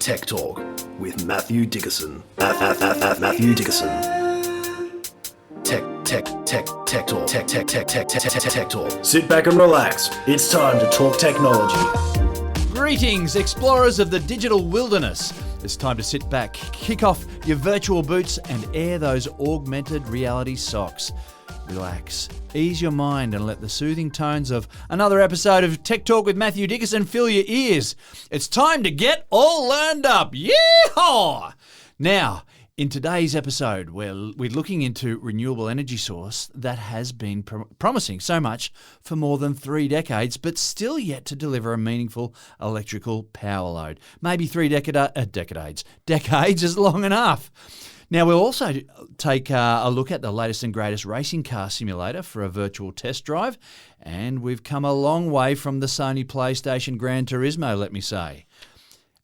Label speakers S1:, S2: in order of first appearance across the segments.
S1: Tech Talk with Matthew Dickerson. Matthew Dickerson. Tech Talk. Sit back and relax. It's time to talk technology.
S2: Greetings, explorers of the digital wilderness. It's time to sit back, kick off your virtual boots and air those augmented reality socks. Relax, ease your mind and let the soothing tones of another episode of Tech Talk with Matthew Dickerson fill your ears. It's time to get all learned up. Yeehaw! Now, in today's episode, we're looking into renewable energy source that has been promising so much for more than 3 decades, but still yet to deliver a meaningful electrical power load. Maybe decades is long enough. Now, we'll also take a look at the latest and greatest racing car simulator for a virtual test drive, and we've come a long way from the Sony PlayStation Gran Turismo, let me say.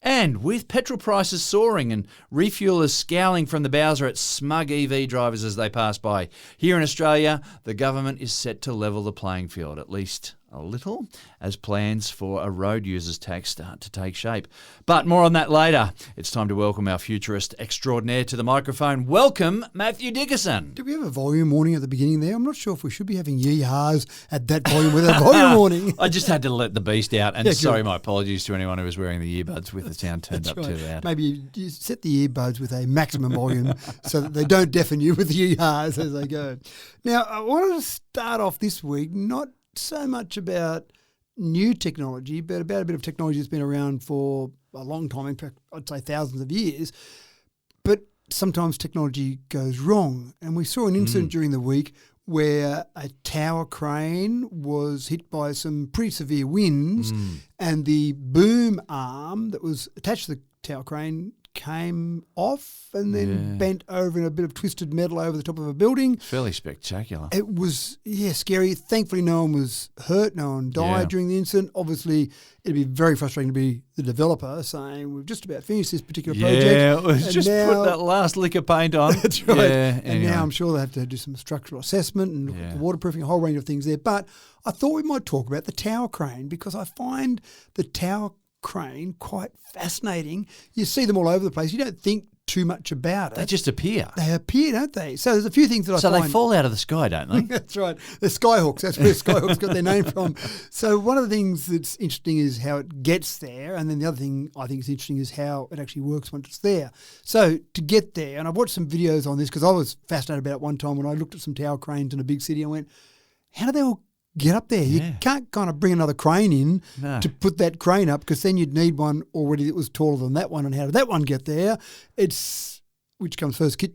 S2: And with petrol prices soaring and refuelers scowling from the bowser at smug EV drivers as they pass by, here in Australia, the government is set to level the playing field, at least a little, as plans for a road users tax start to take shape. But more on that later. It's time to welcome our futurist extraordinaire to the microphone. Welcome, Matthew Dickerson.
S3: Did we have a volume warning at the beginning there? I'm not sure if we should be having yee-haws at that volume with a volume warning.
S2: I just had to let the beast out. And sorry, my apologies to anyone who was wearing the earbuds with the sound turned up too loud.
S3: Maybe you set the earbuds with a maximum volume so that they don't deafen you with yee-haws as they go. Now, I wanted to start off this week not so much about new technology, but about a bit of technology that's been around for a long time, in fact, I'd say thousands of years. But sometimes technology goes wrong. And we saw an incident during the week where a tower crane was hit by some pretty severe winds and the boom arm that was attached to the tower crane came off and then bent over in a bit of twisted metal over the top of a building.
S2: Fairly spectacular.
S3: It was, scary. Thankfully, no one was hurt. No one died during the incident. Obviously, it'd be very frustrating to be the developer saying, we've just about finished this particular project.
S2: Yeah, it was just put that last lick of paint on.
S3: That's right.
S2: Yeah,
S3: and now I'm sure they have to do some structural assessment and look at the waterproofing, a whole range of things there. But I thought we might talk about the tower crane because I find the tower crane quite fascinating. You see them all over the place. You don't think too much about it.
S2: They just appear.
S3: They appear, don't they? So there's a few things that I find.
S2: So they fall out of the sky, don't they?
S3: That's right. The skyhawks. That's where skyhawks got their name from. So one of the things that's interesting is how it gets there. And then the other thing I think is interesting is how it actually works once it's there. So to get there, and I've watched some videos on this because I was fascinated about it one time when I looked at some tower cranes in a big city and went, how do they all get up there?
S2: Yeah.
S3: You can't kind of bring another crane in to put that crane up because then you'd need one already that was taller than that one. And how did that one get there? It's which comes first, chicken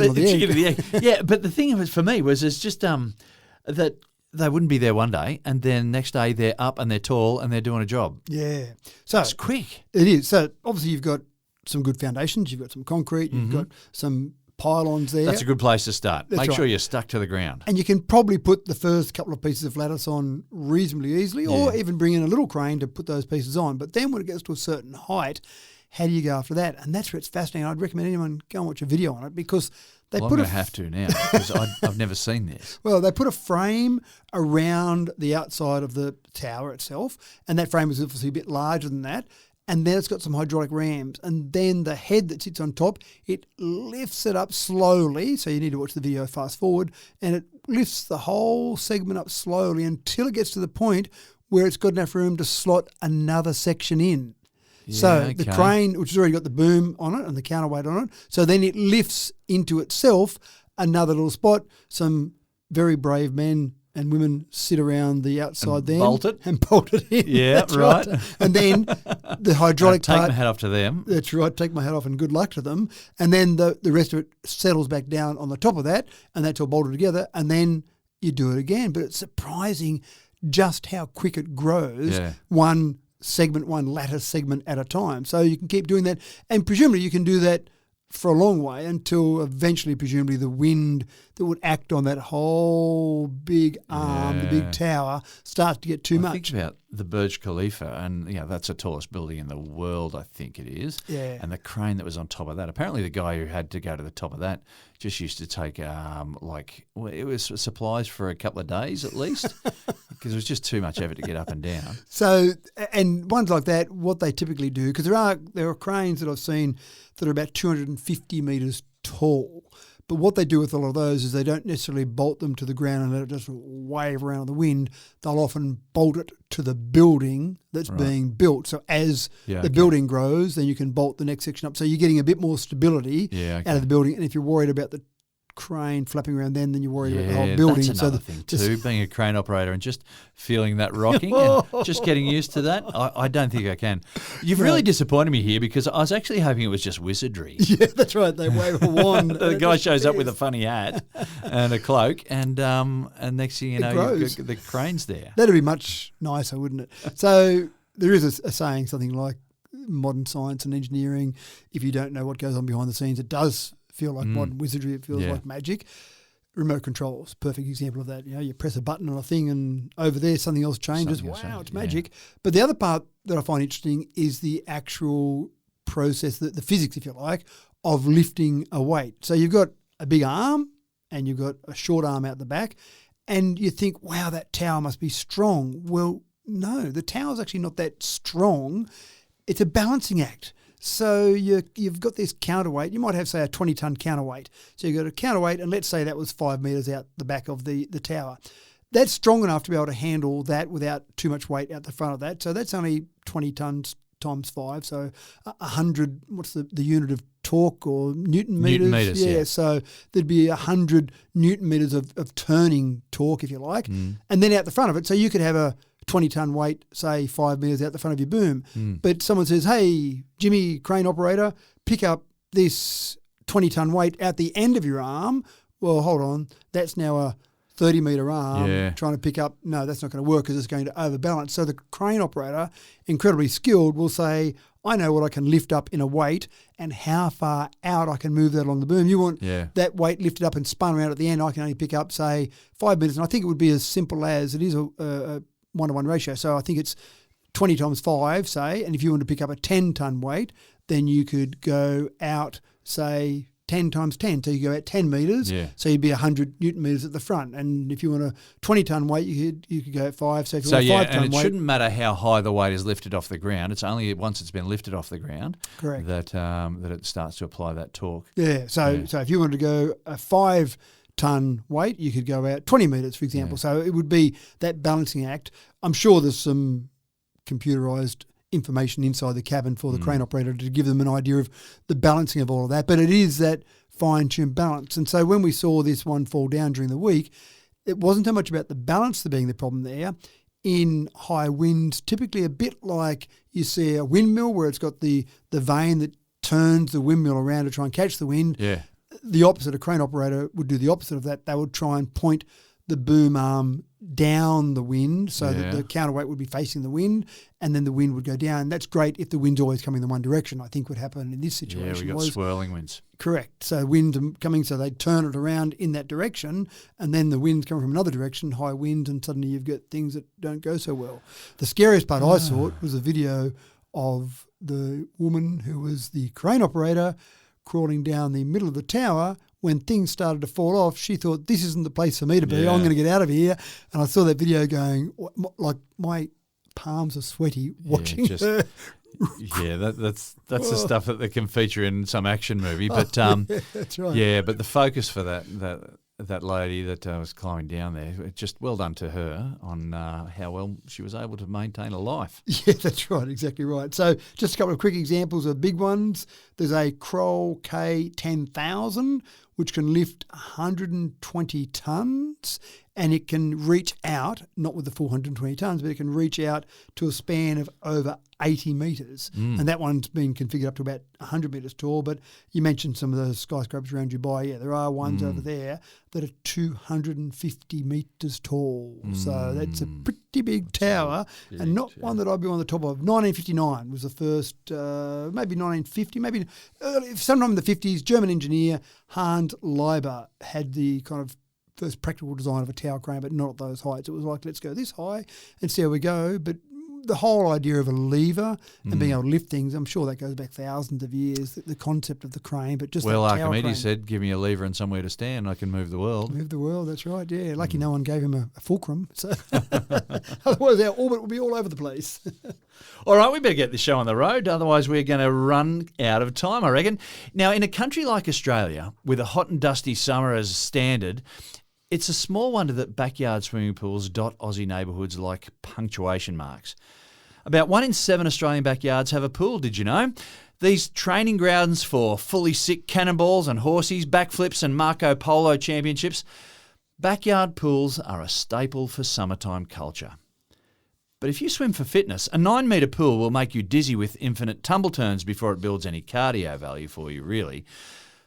S3: or the egg?
S2: Chicken or the egg. Yeah, but the thing for me was it's just that they wouldn't be there one day and then next day they're up and they're tall and they're doing a job.
S3: Yeah. So
S2: it's quick.
S3: It is. So obviously you've got some good foundations. You've got some concrete. You've got some pylons there.
S2: That's a good place to start.
S3: That's
S2: Make
S3: right.
S2: sure you're stuck to the ground.
S3: And you can probably put the first couple of pieces of lattice on reasonably easily or even bring in a little crane to put those pieces on. But then when it gets to a certain height, how do you go after that? And that's where it's fascinating. I'd recommend anyone go and watch a video on it because they
S2: I'm
S3: put
S2: going to have to now because I've never seen this.
S3: Well, they put a frame around the outside of the tower itself, and that frame is obviously a bit larger than that. And then it's got some hydraulic rams. And then the head that sits on top, it lifts it up slowly. So you need to watch the video fast forward. And it lifts the whole segment up slowly until it gets to the point where it's got enough room to slot another section in. So the crane, which has already got the boom on it and the counterweight on it, so then it lifts into itself another little spot. Some very brave men and women sit around the outside there.
S2: Bolt it.
S3: And bolt it in.
S2: Yeah, right.
S3: And then the hydraulic
S2: take
S3: part.
S2: my hat off to them.
S3: That's right. Take my hat off and good luck to them. And then the rest of it settles back down on the top of that and that's all bolted together and then you do it again. But it's surprising just how quick it grows. One lattice segment at a time. So you can keep doing that. And presumably you can do that for a long way until eventually, presumably, the wind that would act on that whole big arm, the big tower, starts to get too much.
S2: Think about the Burj Khalifa, and that's the tallest building in the world, I think it is.
S3: Yeah.
S2: And the crane that was on top of that. Apparently, the guy who had to go to the top of that just used to take it was supplies for a couple of days at least. because it was just too much effort to get up and down.
S3: So, and ones like that, what they typically do, because there are cranes that I've seen that are about 250 metres tall. But what they do with a lot of those is they don't necessarily bolt them to the ground and let it just wave around in the wind. They'll often bolt it to the building that's being built. So as the building grows, then you can bolt the next section up. So you're getting a bit more stability out of the building. And if you're worried about the crane flapping around then you're worried about the whole building.
S2: That's another thing too, being a crane operator and just feeling that rocking and just getting used to that. I don't think I can. You've really disappointed me here because I was actually hoping it was just wizardry.
S3: Yeah, that's right. They wave a wand.
S2: The guy shows up with a funny hat and a cloak and next thing you know, the crane's there.
S3: That'd be much nicer, wouldn't it? So there is a saying, something like modern science and engineering, if you don't know what goes on behind the scenes, it does feel like modern wizardry. It feels like magic. Remote controls, perfect example of that. You know, you press a button on a thing and over there something else changes. It's magic. But the other part that I find interesting is the actual process, the physics, if you like, of lifting a weight. So you've got a big arm and you've got a short arm out the back and you think, wow, that tower must be strong. Well, no, the tower's actually not that strong. It's a balancing act. So you've got this counterweight. You might have, say, a 20-ton counterweight. So you've got a counterweight, and let's say that was 5 metres out the back of the tower. That's strong enough to be able to handle that without too much weight out the front of that. So that's only 20 tonnes times 5. So 100, what's the unit of torque or Newton metres?
S2: Newton metres, yeah.
S3: So there'd be 100 Newton metres of turning torque, if you like. And then out the front of it, so you could have a 20-ton weight, say 5 metres out the front of your boom. But someone says, hey, Jimmy, crane operator, pick up this 20-ton weight at the end of your arm. Well, hold on, that's now a 30-metre arm trying to pick up. No, that's not going to work because it's going to overbalance. So the crane operator, incredibly skilled, will say, I know what I can lift up in a weight and how far out I can move that along the boom. You want that weight lifted up and spun around at the end. I can only pick up, say, 5 metres. And I think it would be as simple as it is a 1-to-1 ratio. So I think it's 20 times 5, say, and if you want to pick up a 10-ton weight, then you could go out, say, 10 times 10. So you go out 10 metres, so you'd be 100 Newton metres at the front. And if you want a 20-ton weight, you could go at 5. So if you want a 5-ton weight...
S2: and it shouldn't matter how high the weight is lifted off the ground. It's only once it's been lifted off the ground that it starts to apply that torque. Yeah,
S3: so if you wanted to go a 5-ton weight, you could go out 20 metres, for example. So it would be that balancing act. I'm sure there's some computerised information inside the cabin for the crane operator to give them an idea of the balancing of all of that. But it is that fine-tuned balance. And so when we saw this one fall down during the week, it wasn't so much about the balance being the problem there. In high winds, typically a bit like you see a windmill where it's got the vane that turns the windmill around to try and catch the wind.
S2: Yeah.
S3: The opposite, a crane operator would do the opposite of that. They would try and point the boom arm down the wind so that the counterweight would be facing the wind and then the wind would go down. That's great if the wind's always coming in one direction, I think would happen in this situation.
S2: Yeah, we got swirling winds.
S3: Correct. So winds are coming, so they turn it around in that direction and then the wind's coming from another direction, high winds, and suddenly you've got things that don't go so well. The scariest part I saw was a video of the woman who was the crane operator crawling down the middle of the tower. When things started to fall off, she thought, this isn't the place for me to be. I'm going to get out of here. And I saw that video going, like my palms are sweaty watching her.
S2: That's the stuff that they can feature in some action movie. But
S3: that's right.
S2: Yeah, but the focus for that lady that was climbing down there, just well done to her on how well she was able to maintain a life.
S3: Yeah, that's right, exactly right. So just a couple of quick examples of big ones. There's a Kroll K10,000, which can lift 120 tonnes, and it can reach out, not with the full 120 tonnes, but it can reach out to a span of over 80 metres. And that one's been configured up to about 100 metres tall. But you mentioned some of those skyscrapers around Dubai. Yeah, there are ones over there that are 250 metres tall. So that's a pretty big tower, and not one that I'd be on the top of. 1959 was the first, maybe 1950, maybe early, sometime in the 50s, German engineer Hans Leiber had the kind of first practical design of a tower crane, but not at those heights. It was like, let's go this high and see how we go. But the whole idea of a lever and being able to lift things, I'm sure that goes back thousands of years, the concept of the crane, but just
S2: Well,
S3: that tower crane.
S2: Archimedes said, give me a lever and somewhere to stand, I can move the world.
S3: Move the world, that's right, yeah. Lucky no one gave him a fulcrum, so otherwise our orbit would be all over the place.
S2: All right, we better get this show on the road, otherwise we're going to run out of time, I reckon. Now, in a country like Australia, with a hot and dusty summer as standard, it's a small wonder that backyard swimming pools dot Aussie neighbourhoods like punctuation marks. About 1 in 7 Australian backyards have a pool, did you know? These training grounds for fully sick cannonballs and horsies, backflips and Marco Polo championships, backyard pools are a staple for summertime culture. But if you swim for fitness, a 9-metre pool will make you dizzy with infinite tumble turns before it builds any cardio value for you, really.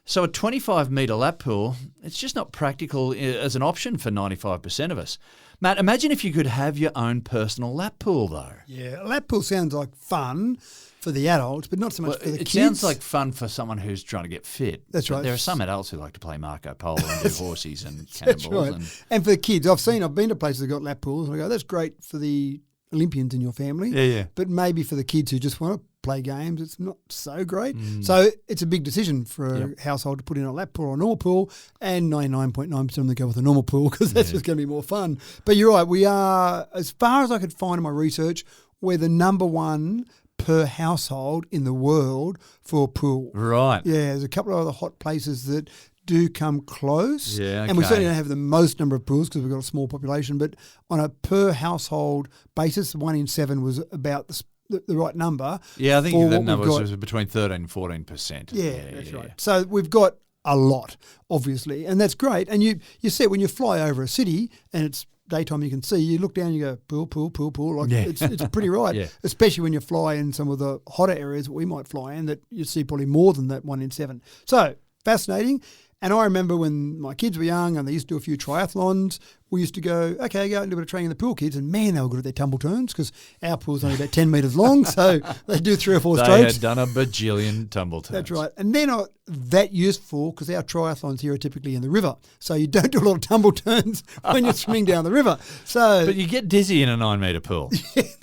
S2: So a 25-metre lap pool, it's just not practical as an option for 95% of us. Matt, imagine if you could have your own personal lap pool, though.
S3: Yeah, a lap pool sounds like fun for the adults, but not so much for the
S2: it
S3: kids.
S2: It sounds like fun for someone who's trying to get fit.
S3: That's right.
S2: There are some adults who like to play Marco Polo and do horsies and cannonballs.
S3: That's right. And for the kids, I've been to places that got lap pools, and I go, that's great for the Olympians in your family.
S2: Yeah.
S3: But maybe for the kids who just want to play games, it's not so great. So it's a big decision for a household to put in a lap pool or a normal pool, and 99.9% of them go with a normal pool because that's just going to be more fun. But you're right, we are, as far as I could find in my research, we're the number one per household in the world for a pool.
S2: Right.
S3: Yeah, there's a couple of other hot places that do come close.
S2: Yeah, okay.
S3: And we certainly don't have the most number of pools because we've got a small population, but on a per household basis, 1 in 7 was about the right number.
S2: Yeah, I think the number was between 13 and 14%.
S3: Yeah, that's right. So we've got a lot, obviously, and that's great. And you see when you fly over a city and it's daytime, you can see, you look down and you go, pool, pool, pool, pool. Like it's pretty right, especially when you fly in some of the hotter areas that we might fly in, that you see probably more than that 1 in 7. So fascinating. And I remember when my kids were young and they used to do a few triathlons, we used to go, okay, go out and do a bit of training in the pool, kids. And man, they were good at their tumble turns because our pool's only about 10 metres long. So they do 3 or 4 strokes.
S2: They had done a bajillion tumble turns.
S3: That's right. And they're not that useful because our triathlons here are typically in the river. So you don't do a lot of tumble turns when you're swimming down the river.
S2: But you get dizzy in a 9-metre pool.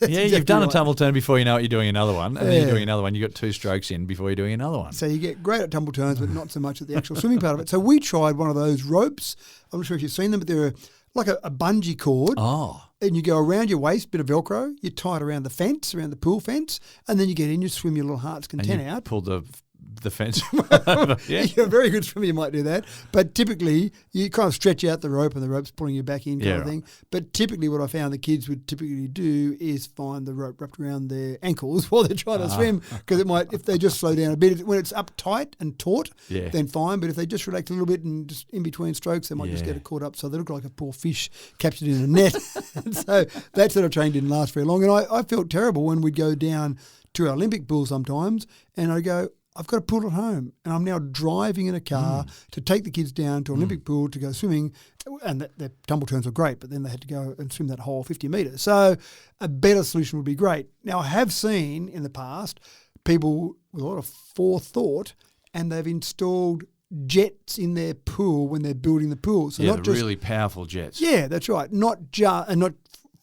S2: You've done a tumble turn before you know it, you're doing another one. And then you're doing another one. You got 2 strokes in before you're doing another one.
S3: So you get great at tumble turns, but not so much at the actual swimming part of it. So we tried one of those ropes. I'm not sure if you've seen them, but they're like a bungee cord.
S2: Oh.
S3: And you go around your waist, bit of Velcro, you tie it around the fence, around the pool fence, and then you get in, you swim your little heart's content out.
S2: Pull the fence.
S3: Yeah. You're a very good swimmer, you might do that. But typically, you kind of stretch out the rope and the rope's pulling you back in kind of thing. But typically what I found the kids would typically do is find the rope wrapped around their ankles while they're trying to swim, because it might, if they just slow down a bit, when it's up tight and taut, then fine. But if they just relax a little bit and just in between strokes, they might just get it caught up. So they look like a poor fish captured in a net. And so that sort of training didn't last very long. And I felt terrible when we'd go down to our Olympic pool sometimes and I go, I've got a pool at home and I'm now driving in a car to take the kids down to an Olympic pool to go swimming, and their tumble turns were great, but then they had to go and swim that whole 50 metres. So a better solution would be great. Now, I have seen in the past people with a lot of forethought and they've installed jets in their pool when they're building the pool. So not just
S2: really powerful jets.
S3: Yeah, that's right. Not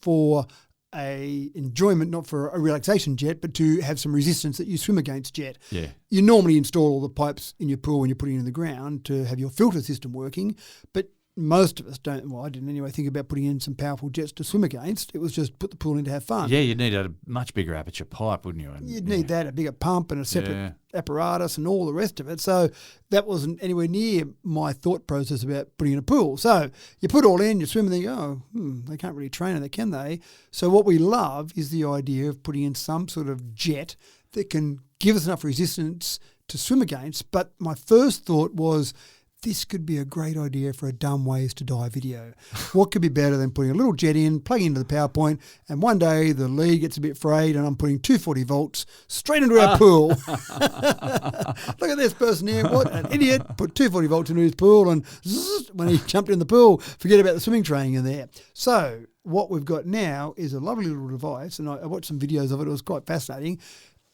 S3: for a enjoyment, not for a relaxation jet, but to have some resistance that you swim against jet.
S2: Yeah.
S3: You normally install all the pipes in your pool when you're putting it in the ground to have your filter system working, but most of us don't, well, I didn't anyway, think about putting in some powerful jets to swim against. It was just put the pool in to have fun.
S2: Yeah, you'd need a much bigger aperture pipe, wouldn't you? And,
S3: you'd need that, a bigger pump and a separate apparatus and all the rest of it. So that wasn't anywhere near my thought process about putting in a pool. So you put all in, you swim and then you go, they can't really train it, can they? So what we love is the idea of putting in some sort of jet that can give us enough resistance to swim against. But my first thought was, this could be a great idea for a dumb ways to die video. What could be better than putting a little jet in, plugging into the power point, and one day the lead gets a bit frayed and I'm putting 240 volts straight into our pool. Look at this person here. What an idiot. Put 240 volts into his pool and zzz, when he jumped in the pool, forget about the swimming training in there. So what we've got now is a lovely little device, and I watched some videos of it. It was quite fascinating.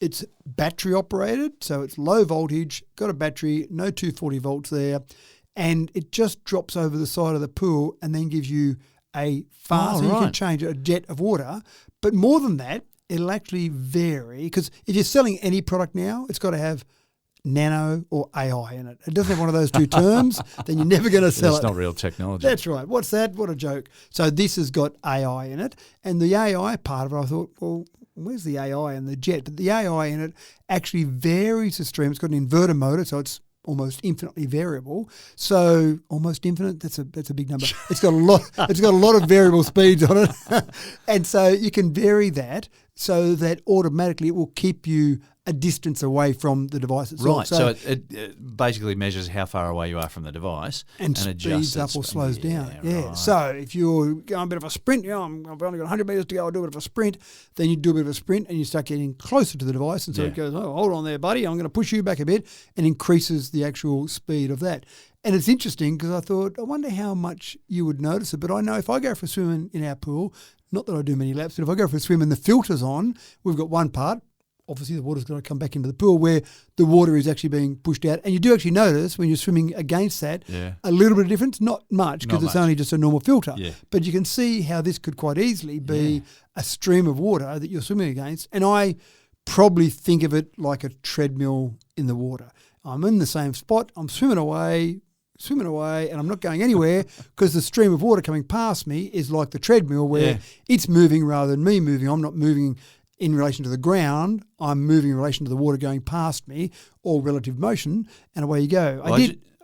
S3: It's battery operated, so it's low voltage, got a battery, no 240 volts there, and it just drops over the side of the pool and then gives you a fast, so you can change a jet of water. But more than that, it'll actually vary. Because if you're selling any product now, it's got to have nano or AI in it. It doesn't have one of those two terms, then you're never going to sell it.
S2: It's not real technology.
S3: That's right. What's that? What a joke. So this has got AI in it. And the AI part of it, I thought, well, where's the AI in the jet? But the AI in it actually varies the stream. It's got an inverter motor, so it's almost infinitely variable. So almost infinite, that's a big number. It's got a lot of variable speeds on it. And so you can vary that so that automatically it will keep you a distance away from the device itself.
S2: Right, so it basically measures how far away you are from the device and
S3: speeds
S2: adjusts
S3: up or slows down. Yeah.
S2: Right.
S3: So if you're going a bit of a sprint, I've only got 100 metres to go, I'll do a bit of a sprint, then you do a bit of a sprint and you start getting closer to the device, and so it goes, oh, hold on there, buddy, I'm going to push you back a bit, and increases the actual speed of that. And it's interesting because I thought, I wonder how much you would notice it, but I know if I go for a swim in our pool, not that I do many laps, but if I go for a swim and the filter's on, we've got one part, obviously the water's got to come back into the pool where the water is actually being pushed out. And you do actually notice when you're swimming against that a little bit of difference, not much because it's only just a normal filter. Yeah. But you can see how this could quite easily be a stream of water that you're swimming against. And I probably think of it like a treadmill in the water. I'm in the same spot, I'm swimming away, and I'm not going anywhere because the stream of water coming past me is like the treadmill where it's moving rather than me moving. I'm not moving in relation to the ground, I'm moving in relation to the water going past me, or relative motion, and away you go.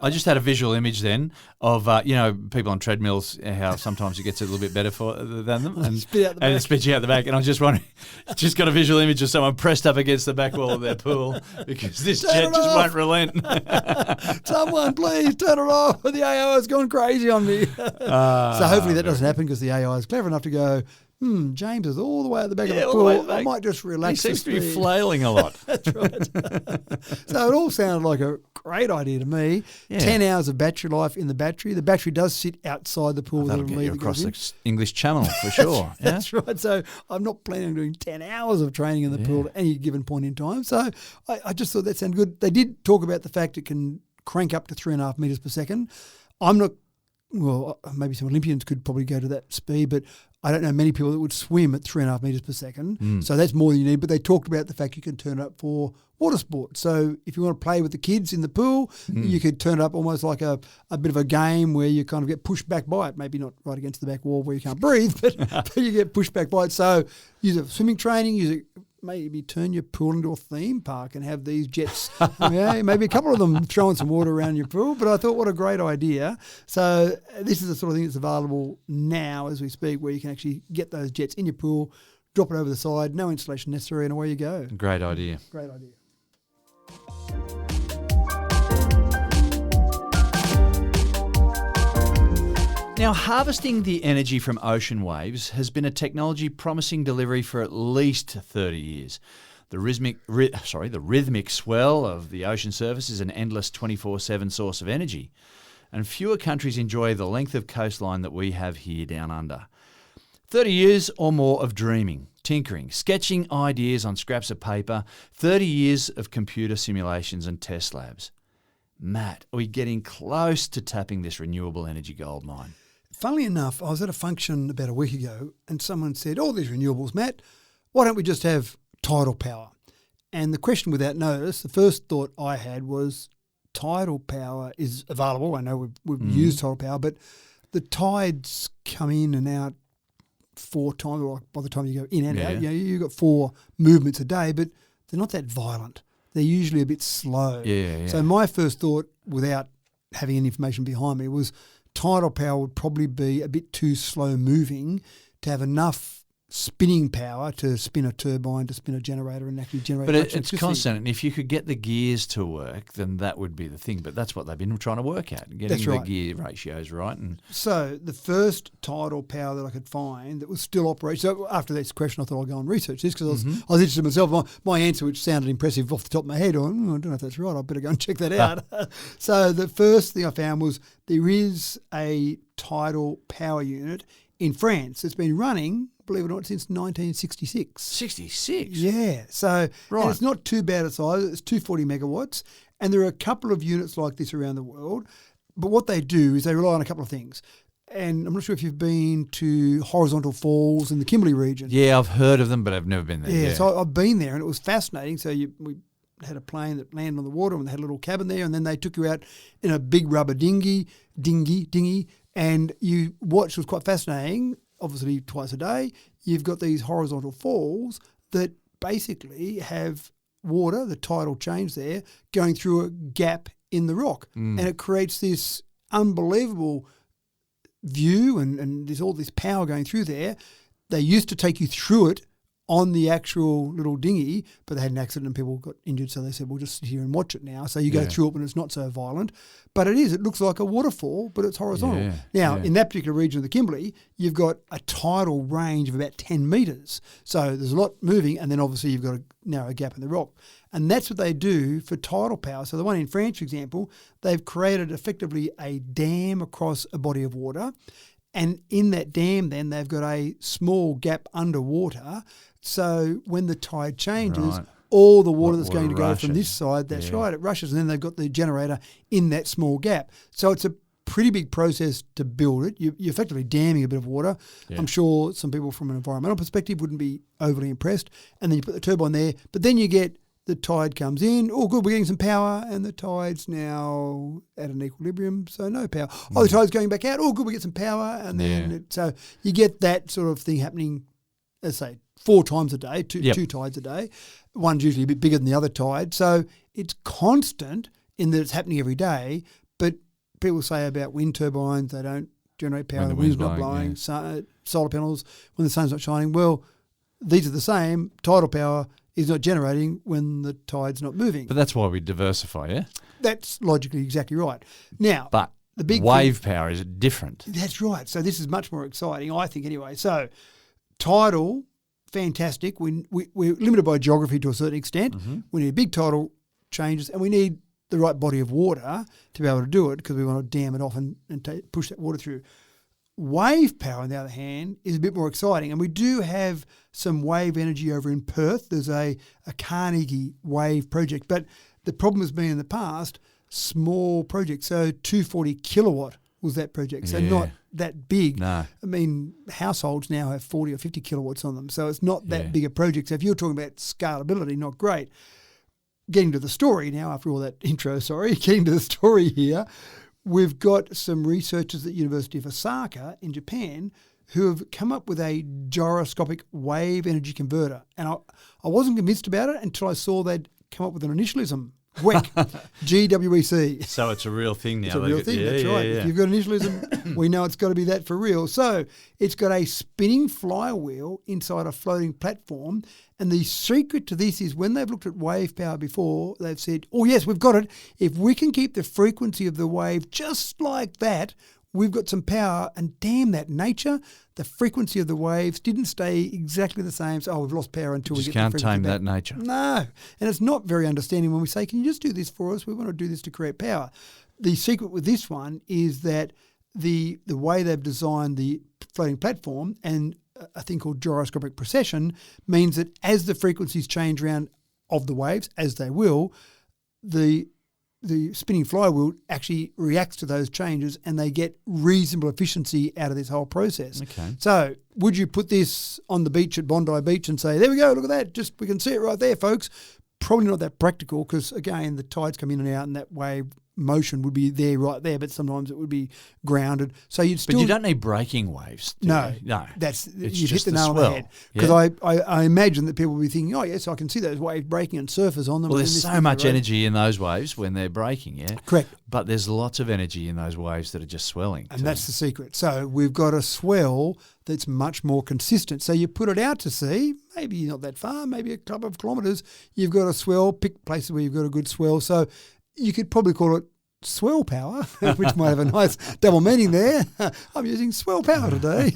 S2: I just had a visual image then of, people on treadmills, how sometimes it gets a little bit better than them. And it spits you out the back. And I was just wondering, just got a visual image of someone pressed up against the back wall of their pool because this jet just won't relent.
S3: Someone please turn it off. The AI has gone crazy on me. So hopefully that doesn't happen because the AI is clever enough to go, James is all the way at the back of the pool. I might just relax.
S2: He seems to be flailing a lot.
S3: That's right. So it all sounded like a great idea to me. 10 hours of battery life in the battery. The battery does sit outside the pool.
S2: That'll get you across the English Channel for sure.
S3: That's right. So I'm not planning on doing 10 hours of training in the pool at any given point in time. So I just thought that sounded good. They did talk about the fact it can crank up to 3.5 metres per second. I'm not, well, maybe some Olympians could probably go to that speed, but I don't know many people that would swim at 3.5 metres per second. So that's more than you need. But they talked about the fact you can turn it up for water sports. So if you want to play with the kids in the pool, you could turn it up almost like a bit of a game where you kind of get pushed back by it. Maybe not right against the back wall where you can't breathe, but you get pushed back by it. So use it for swimming training, use it. Maybe turn your pool into a theme park and have these jets, maybe a couple of them throwing some water around your pool. But I thought, what a great idea. So this is the sort of thing that's available now as we speak, where you can actually get those jets in your pool, drop it over the side, no installation necessary, and away you go.
S2: Great idea.
S3: Great idea.
S2: Now, harvesting the energy from ocean waves has been a technology promising delivery for at least 30 years. The rhythmic swell of the ocean surface is an endless 24/7 source of energy, and fewer countries enjoy the length of coastline that we have here down under. 30 years or more of dreaming, tinkering, sketching ideas on scraps of paper, 30 years of computer simulations and test labs. Matt, are we getting close to tapping this renewable energy goldmine?
S3: Funnily enough, I was at a function about a week ago and someone said, oh, these renewables, Matt, why don't we just have tidal power? And the question without notice, the first thought I had was tidal power is available. I know we've used tidal power, but the tides come in and out 4 times, or by the time you go in and out, you've got 4 movements a day, but they're not that violent. They're usually a bit slow. So my first thought, without having any information behind me, was tidal power would probably be a bit too slow moving to have enough spinning power to spin a turbine, to spin a generator and actually generate electricity.
S2: But it's constant, and if you could get the gears to work, then that would be the thing. But that's what they've been trying to work at, getting the gear ratios right. And
S3: so the first tidal power that I could find that was still operating, so after this question I thought I'd go and research this because I was interested myself. My answer, which sounded impressive off the top of my head, I don't know if that's right, I better go and check that out. So the first thing I found was there is a tidal power unit in France that's been running, believe it or not, since 1966.
S2: 66?
S3: Yeah. So and it's not too bad a size. It's 240 megawatts. And there are a couple of units like this around the world. But what they do is they rely on a couple of things. and I'm not sure if you've been to horizontal falls in the Kimberley region.
S2: Yeah, I've heard of them, but I've never been there.
S3: Yeah, so I've been there and it was fascinating. So we had a plane that landed on the water and they had a little cabin there, and then they took you out in a big rubber dinghy, and you watched. It was quite fascinating, obviously twice a day. You've got these horizontal falls that basically have water, the tidal change there, going through a gap in the rock. And it creates this unbelievable view and there's all this power going through there. They used to take you through it on the actual little dinghy, but they had an accident and people got injured, so they said, we'll just sit here and watch it now. So you go through it when it's not so violent. But it looks like a waterfall, but it's horizontal.
S2: Yeah,
S3: now, in that particular region of the Kimberley, you've got a tidal range of about 10 metres. So there's a lot moving, and then obviously you've got a narrow gap in the rock. And that's what they do for tidal power. So the one in France, for example, they've created effectively a dam across a body of water. And in that dam then they've got a small gap underwater. So when the tide changes, all the water that's going to go from this side, that's right, it rushes. And then they've got the generator in that small gap. So it's a pretty big process to build it. You're effectively damming a bit of water. I'm sure some people from an environmental perspective wouldn't be overly impressed. And then you put the turbine there. But then you get the tide comes in. Oh, good, we're getting some power. And the tide's now at an equilibrium, so no power. Oh, the tide's going back out. Oh, good, we get some power. And then so you get that sort of thing happening, let's say, 4 times a day, two tides a day. One's usually a bit bigger than the other tide. So it's constant in that it's happening every day. But people say about wind turbines, they don't generate power, the wind's not blowing, solar panels when the sun's not shining. Well, these are the same. Tidal power is not generating when the tide's not moving.
S2: But that's why we diversify, yeah?
S3: That's logically exactly right. Now,
S2: but
S3: the big
S2: wave power is different.
S3: That's right. So this is much more exciting, I think, anyway. So tidal, fantastic. We're limited by geography to a certain extent. We need big tidal changes and we need the right body of water to be able to do it because we want to dam it off and push that water through. Wave power, on the other hand, is a bit more exciting. And we do have some wave energy over in Perth. There's a Carnegie wave project. But the problem has been in the past, small projects. So 240 kilowatt was that project. So not that big.
S2: No.
S3: I mean, households now have 40 or 50 kilowatts on them. So it's not that big a project. So if you're talking about scalability, not great. Getting to the story now, after all that intro, getting to the story here, we've got some researchers at the University of Osaka in Japan who have come up with a gyroscopic wave energy converter. And I wasn't convinced about it until I saw they'd come up with an initialism. GWEC, GWEC.
S2: So it's a real thing now.
S3: It's a real thing, that's right. If you've got initialism, we know it's got to be that for real. So it's got a spinning flywheel inside a floating platform. And the secret to this is when they've looked at wave power before, they've said, oh, yes, we've got it. If we can keep the frequency of the wave just like that, we've got some power. And damn that, nature, the frequency of the waves didn't stay exactly the same. So, we've lost power until we get the frequency
S2: can't tame
S3: back.
S2: that nature.
S3: No. And it's not very understanding when we say, can you just do this for us? We want to do this to create power. The secret with this one is that the way they've designed the floating platform and a thing called gyroscopic precession means that as the frequencies change around of the waves, as they will, the spinning flywheel actually reacts to those changes and they get reasonable efficiency out of this whole process.
S2: Okay.
S3: So would you put this on the beach at Bondi Beach and say, there we go, look at that, just we can see it right there, folks? Probably not that practical because, again, the tides come in and out and that wave motion would be there right there, but sometimes it would be grounded. So you'd still...
S2: But you don't need breaking waves.
S3: No.
S2: It's
S3: you'd
S2: just
S3: hit the nail on the head. Because I imagine that people will be thinking, oh, yes, I can see those waves breaking and surfers on them.
S2: Well, there's so much energy in those waves when they're breaking, yeah?
S3: Correct.
S2: But there's lots of energy in those waves that are just swelling.
S3: And that's the secret. So we've got a swell that's much more consistent. So you put it out to sea, maybe not that far, maybe a couple of kilometres, you've got a swell, pick places where you've got a good swell. So you could probably call it swell power, which might have a nice double meaning there. I'm using swell power today.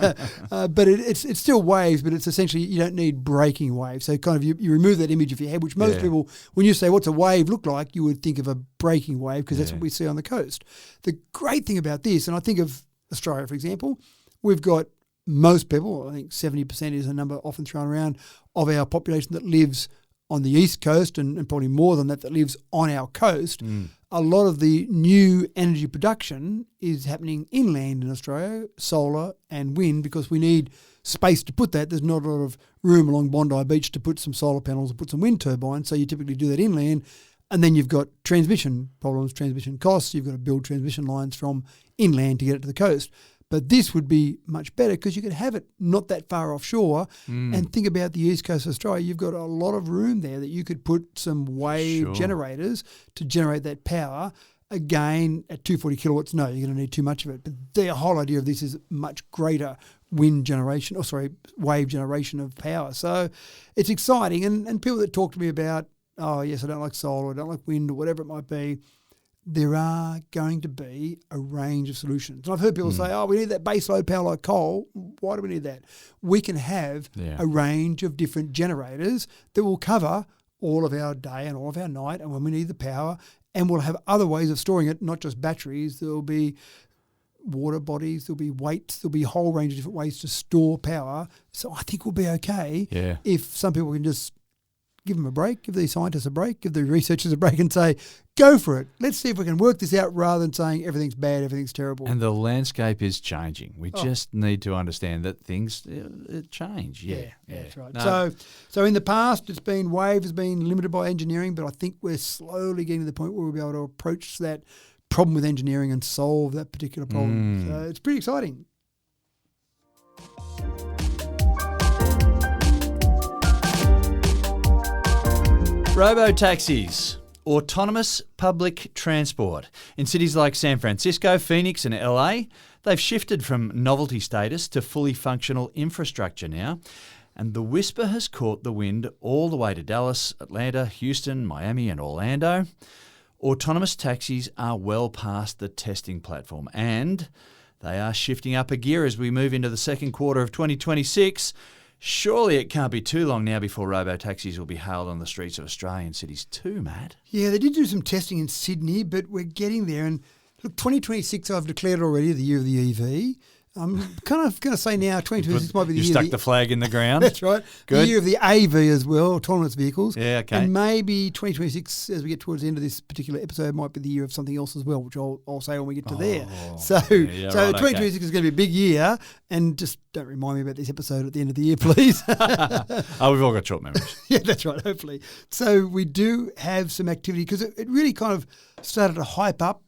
S3: But it's still waves, but it's essentially you don't need breaking waves. So kind of you remove that image of your head, which most people, when you say what's a wave look like, you would think of a breaking wave because that's what we see on the coast. The great thing about this, and I think of Australia, for example, we've got most people, I think 70% is a number often thrown around, of our population that lives on the East Coast and probably more than that lives on our coast, a lot of the new energy production is happening inland in Australia, solar and wind, because we need space to put that. There's not a lot of room along Bondi Beach to put some solar panels or put some wind turbines, so you typically do that inland. And then you've got transmission problems, transmission costs. You've got to build transmission lines from inland to get it to the coast. But this would be much better because you could have it not that far offshore. And think about the east coast of Australia. You've got a lot of room there that you could put some wave generators to generate that power. Again, at 240 kilowatts, no, you're going to need too much of it. But the whole idea of this is much greater wave generation of power. So it's exciting. And people that talk to me about, oh, yes, I don't like solar, I don't like wind, or whatever it might be, there are going to be a range of solutions. And I've heard people say, oh, we need that base load power like coal. Why do we need that? We can have a range of different generators that will cover all of our day and all of our night, and when we need the power, and we'll have other ways of storing it, not just batteries. There'll be water bodies, there'll be weights, there'll be a whole range of different ways to store power. So I think we'll be okay if some people can just give them a break, give the scientists a break, give the researchers a break and say, go for it. Let's see if we can work this out rather than saying everything's bad, everything's terrible.
S2: And the landscape is changing. We just need to understand that things change. Yeah,
S3: that's right. No. So in the past, wave has been limited by engineering, but I think we're slowly getting to the point where we'll be able to approach that problem with engineering and solve that particular problem. So it's pretty exciting.
S2: Robotaxis, autonomous public transport. In cities like San Francisco, Phoenix and LA, they've shifted from novelty status to fully functional infrastructure now. And the whisper has caught the wind all the way to Dallas, Atlanta, Houston, Miami and Orlando. Autonomous taxis are well past the testing platform, and they are shifting up a gear as we move into the second quarter of 2026. Surely it can't be too long now before robotaxis will be hailed on the streets of Australian cities too, Matt.
S3: Yeah, they did do some testing in Sydney, but we're getting there. And look, 2026 I've declared already the year of the EV. I'm kind of going to say now 2026 might be the year.
S2: You stuck the flag in the ground.
S3: That's right.
S2: Good.
S3: The year of the AV as well, autonomous vehicles.
S2: Yeah, okay.
S3: And maybe 2026, as we get towards the end of this particular episode, might be the year of something else as well, which I'll say when we get to there. So,
S2: right,
S3: 2026 is going to be a big year. And just don't remind me about this episode at the end of the year, please.
S2: We've all got short memories.
S3: Yeah, that's right, hopefully. So we do have some activity because it really kind of started to hype up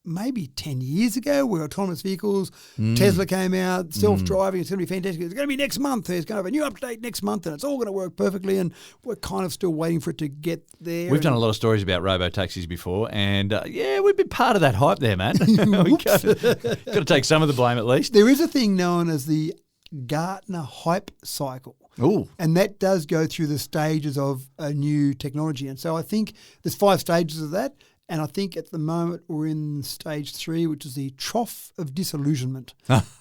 S3: maybe 10 years ago, where autonomous vehicles, Tesla came out, self-driving, it's going to be fantastic. It's going to be next month. There's going to have a new update next month and it's all going to work perfectly, and we're kind of still waiting for it to get there.
S2: We've done a lot of stories about robotaxis before, and we've been part of that hype there, man. We've got to take some of the blame at least.
S3: There is a thing known as the Gartner hype cycle.
S2: Ooh.
S3: And that does go through the stages of a new technology. And so I think there's 5 stages of that. And I think at the moment we're in stage 3, which is the trough of disillusionment.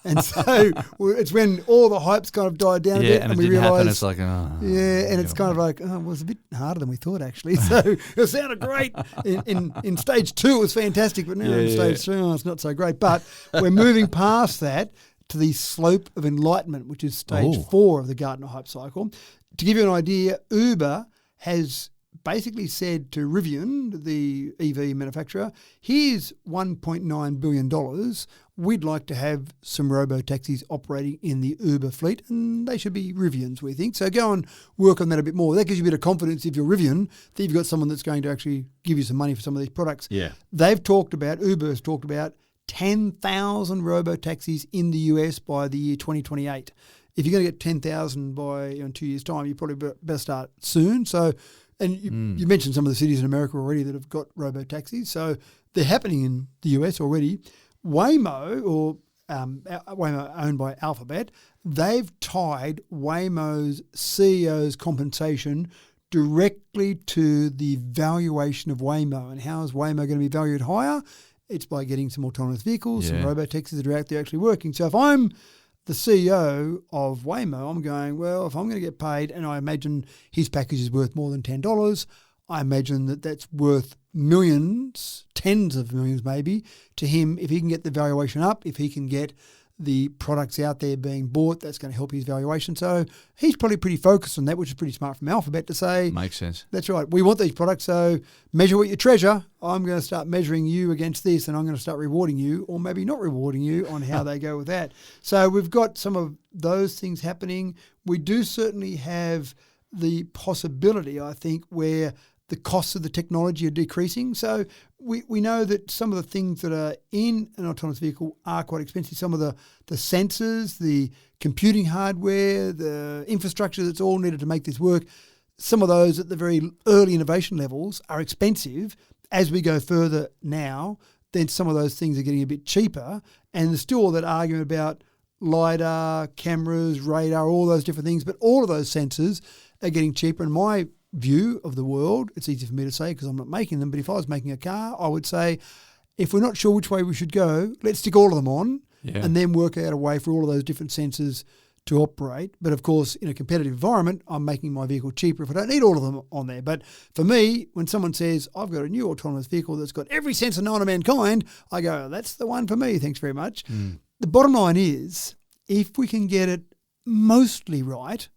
S3: And so it's when all the hype's kind of died down a bit,
S2: and
S3: we realise,
S2: it's like,
S3: it's kind of like, it was a bit harder than we thought actually. So it sounded great in stage 2. It was fantastic, but now in stage 3, it's not so great. But we're moving past that to the slope of enlightenment, which is stage 4 of the Gartner hype cycle. To give you an idea, Uber has basically said to Rivian, the EV manufacturer, here's $1.9 billion. We'd like to have some robo-taxis operating in the Uber fleet, and they should be Rivians, we think. So go and work on that a bit more. That gives you a bit of confidence if you're Rivian, that you've got someone that's going to actually give you some money for some of these products.
S2: Yeah.
S3: Uber has talked about 10,000 robo-taxis in the US by the year 2028. If you're going to get 10,000 in 2 years' time, you probably better start soon. So, and you mentioned some of the cities in America already that have got robo-taxis. So they're happening in the US already. Waymo, Waymo owned by Alphabet, they've tied Waymo's CEO's compensation directly to the valuation of Waymo. And how is Waymo going to be valued higher? It's by getting some autonomous vehicles, some robo-taxis that are out there actually working. So if I'm the CEO of Waymo, I'm going, well, if I'm going to get paid, and I imagine his package is worth more than $10, I imagine that that's worth millions, tens of millions maybe, to him if he can get the valuation up, if he can get the products out there being bought. That's going to help his valuation. So he's probably pretty focused on that, which is pretty smart from Alphabet to say.
S2: Makes sense.
S3: That's right. We want these products, so measure what you treasure. I'm going to start measuring you against this, and I'm going to start rewarding you, or maybe not rewarding you on how they go with that. So we've got some of those things happening. We do certainly have the possibility, I think, where the costs of the technology are decreasing. So we know that some of the things that are in an autonomous vehicle are quite expensive. Some of the sensors, the computing hardware, the infrastructure that's all needed to make this work, some of those at the very early innovation levels are expensive. As we go further now, then some of those things are getting a bit cheaper. And there's still all that argument about LiDAR, cameras, radar, all those different things. But all of those sensors are getting cheaper. And my view of the world, it's easy for me to say because I'm not making them, but if I was making a car, I would say, if we're not sure which way we should go, let's stick all of them on and then work out a way for all of those different sensors to operate. But of course, in a competitive environment, I'm making my vehicle cheaper if I don't need all of them on there. But for me, when someone says, I've got a new autonomous vehicle that's got every sensor known to mankind, I go, that's the one for me, thanks very much. The bottom line is, if we can get it mostly right,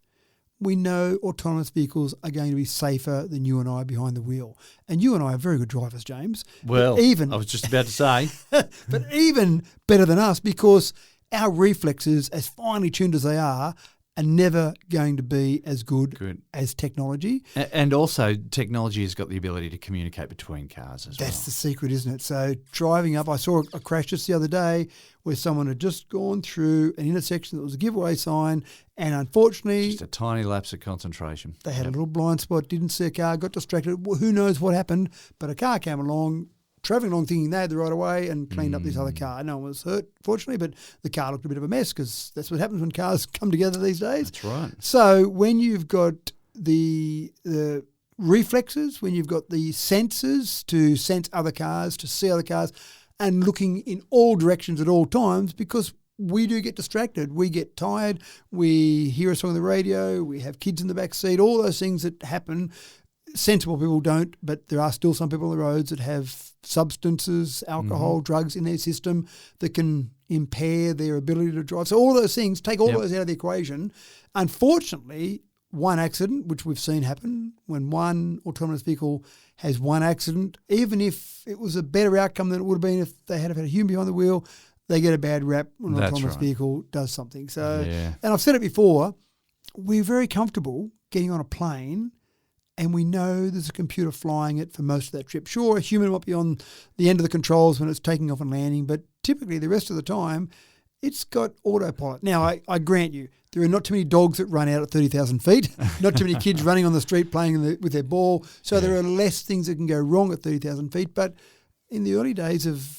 S3: we know autonomous vehicles are going to be safer than you and I behind the wheel. And you and I are very good drivers, James.
S2: Well, I was just about to say.
S3: But even better than us, because our reflexes, as finely tuned as they are never going to be as good as technology.
S2: And also, technology has got the ability to communicate between cars as well.
S3: That's the secret, isn't it? So driving up, I saw a crash just the other day where someone had just gone through an intersection that was a giveaway sign, and unfortunately,
S2: just a tiny lapse of concentration.
S3: They had a little blind spot, didn't see a car, got distracted. Well, who knows what happened? But a car came along, travelling along thinking they had the right of way, and cleaned up this other car. No one was hurt, fortunately, but the car looked a bit of a mess because that's what happens when cars come together these days.
S2: That's right.
S3: So when you've got the reflexes, when you've got the sensors to sense other cars, to see other cars, and looking in all directions at all times, because we do get distracted. We get tired. We hear a song on the radio. We have kids in the back seat. All those things that happen. Sensible people don't, but there are still some people on the roads that have substances, alcohol, drugs in their system that can impair their ability to drive. So all those things, take all those out of the equation. Unfortunately, one accident, which we've seen happen, when one autonomous vehicle has one accident, even if it was a better outcome than it would have been if they had a human behind the wheel, they get a bad rap when an autonomous vehicle does something. So, and I've said it before, we're very comfortable getting on a plane and we know there's a computer flying it for most of that trip. Sure, a human might be on the end of the controls when it's taking off and landing, but typically the rest of the time, it's got autopilot. Now, I grant you, there are not too many dogs that run out at 30,000 feet, not too many kids running on the street playing with their ball, so there are less things that can go wrong at 30,000 feet. But in the early days of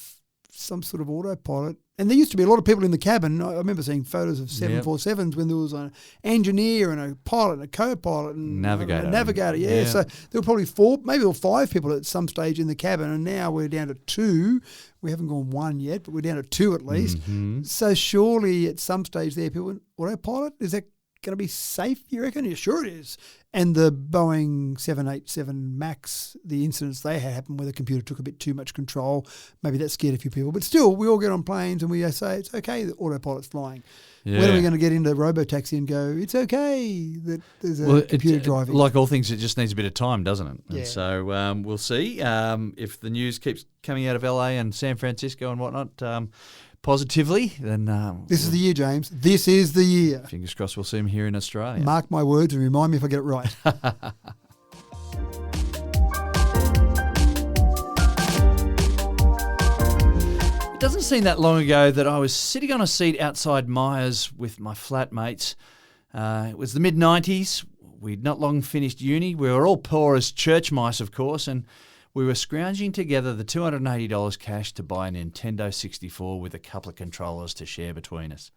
S3: some sort of autopilot, and there used to be a lot of people in the cabin. I remember seeing photos of 747s when there was an engineer and a pilot and a co-pilot and
S2: navigator.
S3: A navigator, So there were probably maybe 5 people at some stage in the cabin, and now we're down to 2. We haven't gone 1 yet, but we're down to 2 at least. So surely at some stage there, people went, autopilot? Is that going to be safe, you reckon? Yeah, sure it is. And the Boeing 787 MAX, the incidents they had happened where the computer took a bit too much control, maybe that scared a few people. But still, we all get on planes and we say, it's okay that autopilot's flying. Yeah. When are we going to get into Robotaxi and go, it's okay that there's a computer driving?
S2: Like all things, it just needs a bit of time, doesn't it? Yeah. And so we'll see if the news keeps coming out of LA and San Francisco and whatnot positively, then...
S3: this is the year, James. This is the year.
S2: Fingers crossed we'll see him here in Australia.
S3: Mark my words and remind me if I get it right.
S2: It doesn't seem that long ago that I was sitting on a seat outside Myers with my flatmates. It was the mid-90s. We'd not long finished uni. We were all poor as church mice, of course, and we were scrounging together the $280 cash to buy a Nintendo 64 with a couple of controllers to share between us.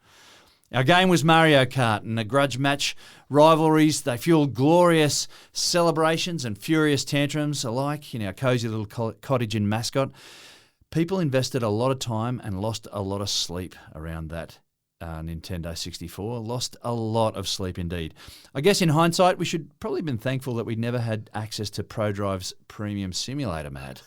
S2: Our game was Mario Kart, and the grudge match rivalries, they fueled glorious celebrations and furious tantrums alike in our cosy little cottage in Mascot. People invested a lot of time and lost a lot of sleep around that. Nintendo 64. Lost a lot of sleep indeed. I guess in hindsight, we should probably have been thankful that we never had access to Prodrive's premium simulator, Matt.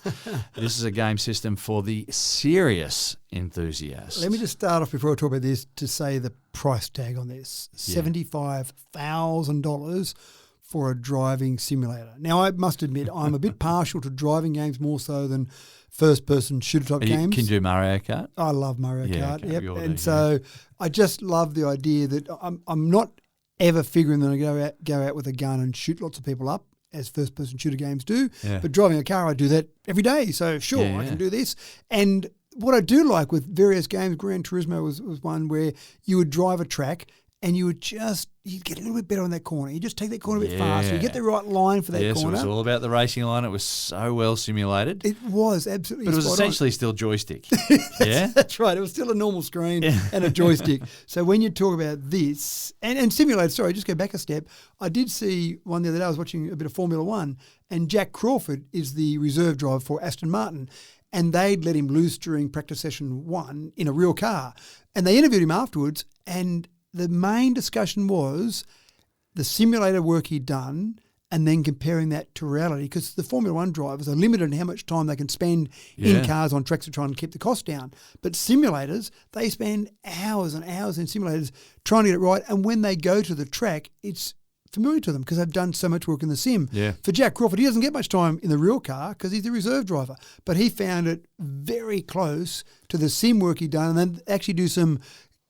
S2: This is a game system for the serious enthusiast.
S3: Let me just start off before I talk about this to say the price tag on this. $75,000 for a driving simulator. Now, I must admit, I'm a bit partial to driving games more so than first-person shooter-type games.
S2: Can you do Mario Kart?
S3: I love Mario Kart,
S2: okay,
S3: yep.
S2: we all
S3: And
S2: do,
S3: so I just love the idea that I'm not ever figuring that I go out with a gun and shoot lots of people up, as first-person shooter games do.
S2: Yeah.
S3: But driving a car, I do that every day. So sure, I can do this. And what I do like with various games, Gran Turismo was one where you would drive a track and you'd get a little bit better on that corner. You just take that corner a bit faster. You get the right line for that corner.
S2: Yes, it was all about the racing line. It was so well simulated.
S3: It was absolutely.
S2: But it was essentially still joystick.
S3: That's right. It was still a normal screen and a joystick. So when you talk about this and simulated, sorry, just go back a step. I did see one the other day. I was watching a bit of Formula One, and Jack Crawford is the reserve driver for Aston Martin. And they'd let him loose during practice session 1 in a real car. And they interviewed him afterwards, and the main discussion was the simulator work he'd done and then comparing that to reality, because the Formula One drivers are limited in how much time they can spend in cars on tracks to try and keep the cost down. But simulators, they spend hours and hours in simulators trying to get it right. And when they go to the track, it's familiar to them because they've done so much work in the sim.
S2: Yeah.
S3: For Jack Crawford, he doesn't get much time in the real car because he's the reserve driver. But he found it very close to the sim work he'd done, and then actually do some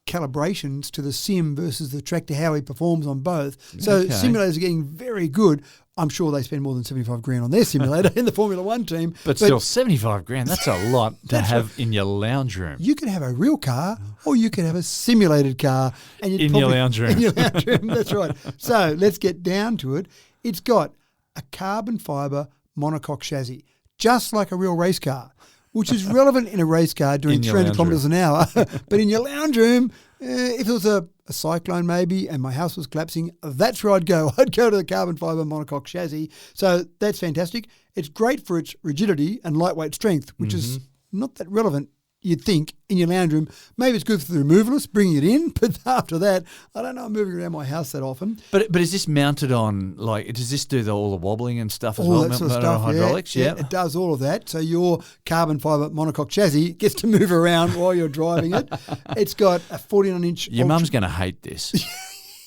S3: calibrations to the sim versus the track to how he performs on both. So simulators are getting very good. I'm sure they spend more than $75,000 on their simulator in the Formula One team.
S2: But still, $75,000, that's a lot to have in your lounge room.
S3: You could have a real car or you could have a simulated car. And
S2: In your lounge room.
S3: In your lounge room, that's right. So let's get down to it. It's got a carbon fibre monocoque chassis, just like a real race car, which is relevant in a race car doing 300 kilometres an hour. But in your lounge room, if it was a cyclone maybe and my house was collapsing, that's where I'd go. I'd go to the carbon fibre monocoque chassis. So that's fantastic. It's great for its rigidity and lightweight strength, which is not that relevant, you'd think, in your lounge room. Maybe it's good for the removalists, bringing it in, but after that, I don't know, I'm moving around my house that often.
S2: But is this mounted on, like, does this do all the wobbling and stuff as
S3: all
S2: well?
S3: That sort of stuff,
S2: hydraulics?
S3: Yeah, it does all of that. So your carbon fibre monocoque chassis gets to move around while you're driving it. It's got a 49-inch...
S2: Your mum's going to hate this.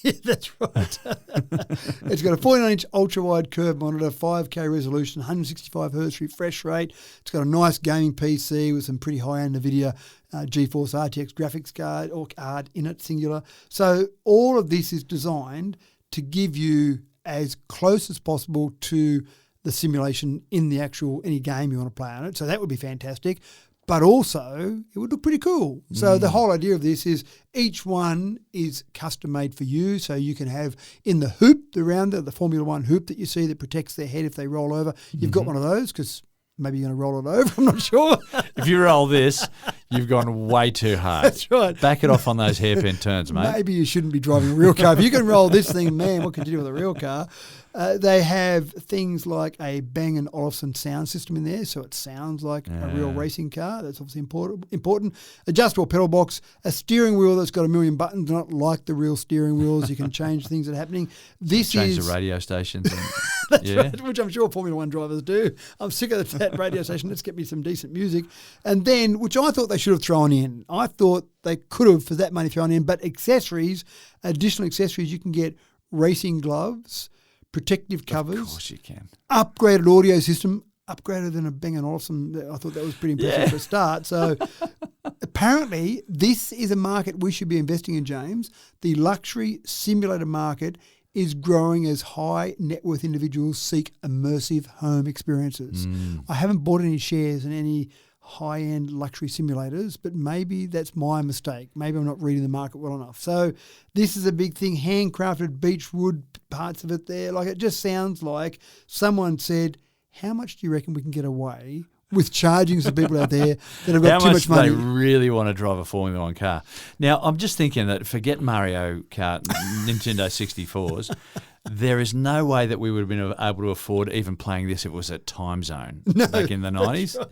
S3: Yeah, that's right. It's got a 49-inch ultra-wide curve monitor, 5K resolution, 165 Hz refresh rate. It's got a nice gaming PC with some pretty high-end NVIDIA GeForce RTX graphics card in it, singular. So all of this is designed to give you as close as possible to the simulation in the actual any game you want to play on it. So that would be fantastic. But also, it would look pretty cool. So the whole idea of this is each one is custom made for you. So you can have in the hoop, the Formula One hoop that you see that protects their head if they roll over. You've got one of those because maybe you're going to roll it over. I'm not sure.
S2: If you roll this, you've gone way too hard.
S3: That's right.
S2: Back it off on those hairpin turns, mate.
S3: Maybe you shouldn't be driving a real car. If you can roll this thing, man, what can you do with a real car? They have things like a Bang & Olufsen sound system in there, so it sounds like a real racing car. That's obviously important. Adjustable pedal box, a steering wheel that's got a million buttons, not like the real steering wheels. You can change things that are happening.
S2: Change the radio stations.
S3: That's right, which I'm sure Formula One drivers do. I'm sick of that radio station. Let's get me some decent music. And then, which I thought they should have thrown in. I thought they could have, for that money, thrown in. But additional accessories, you can get racing gloves, protective covers.
S2: Of course you can.
S3: Upgraded audio system, upgraded than a Bang & Olufsen. I thought that was pretty impressive for a start. So apparently this is a market we should be investing in, James. The luxury simulator market is growing as high net worth individuals seek immersive home experiences. I haven't bought any shares in any high-end luxury simulators, but maybe that's my mistake. Maybe I'm not reading the market well enough. So this is a big thing, handcrafted beechwood parts of it there. Like, it just sounds like someone said, how much do you reckon we can get away with charging some people out there that have got too much money?
S2: They really want to drive a Formula One car. Now, I'm just thinking that forget Mario Kart, Nintendo 64s. there is no way that we would have been able to afford even playing this if it was at Time Zone back in the 90s.
S3: Right.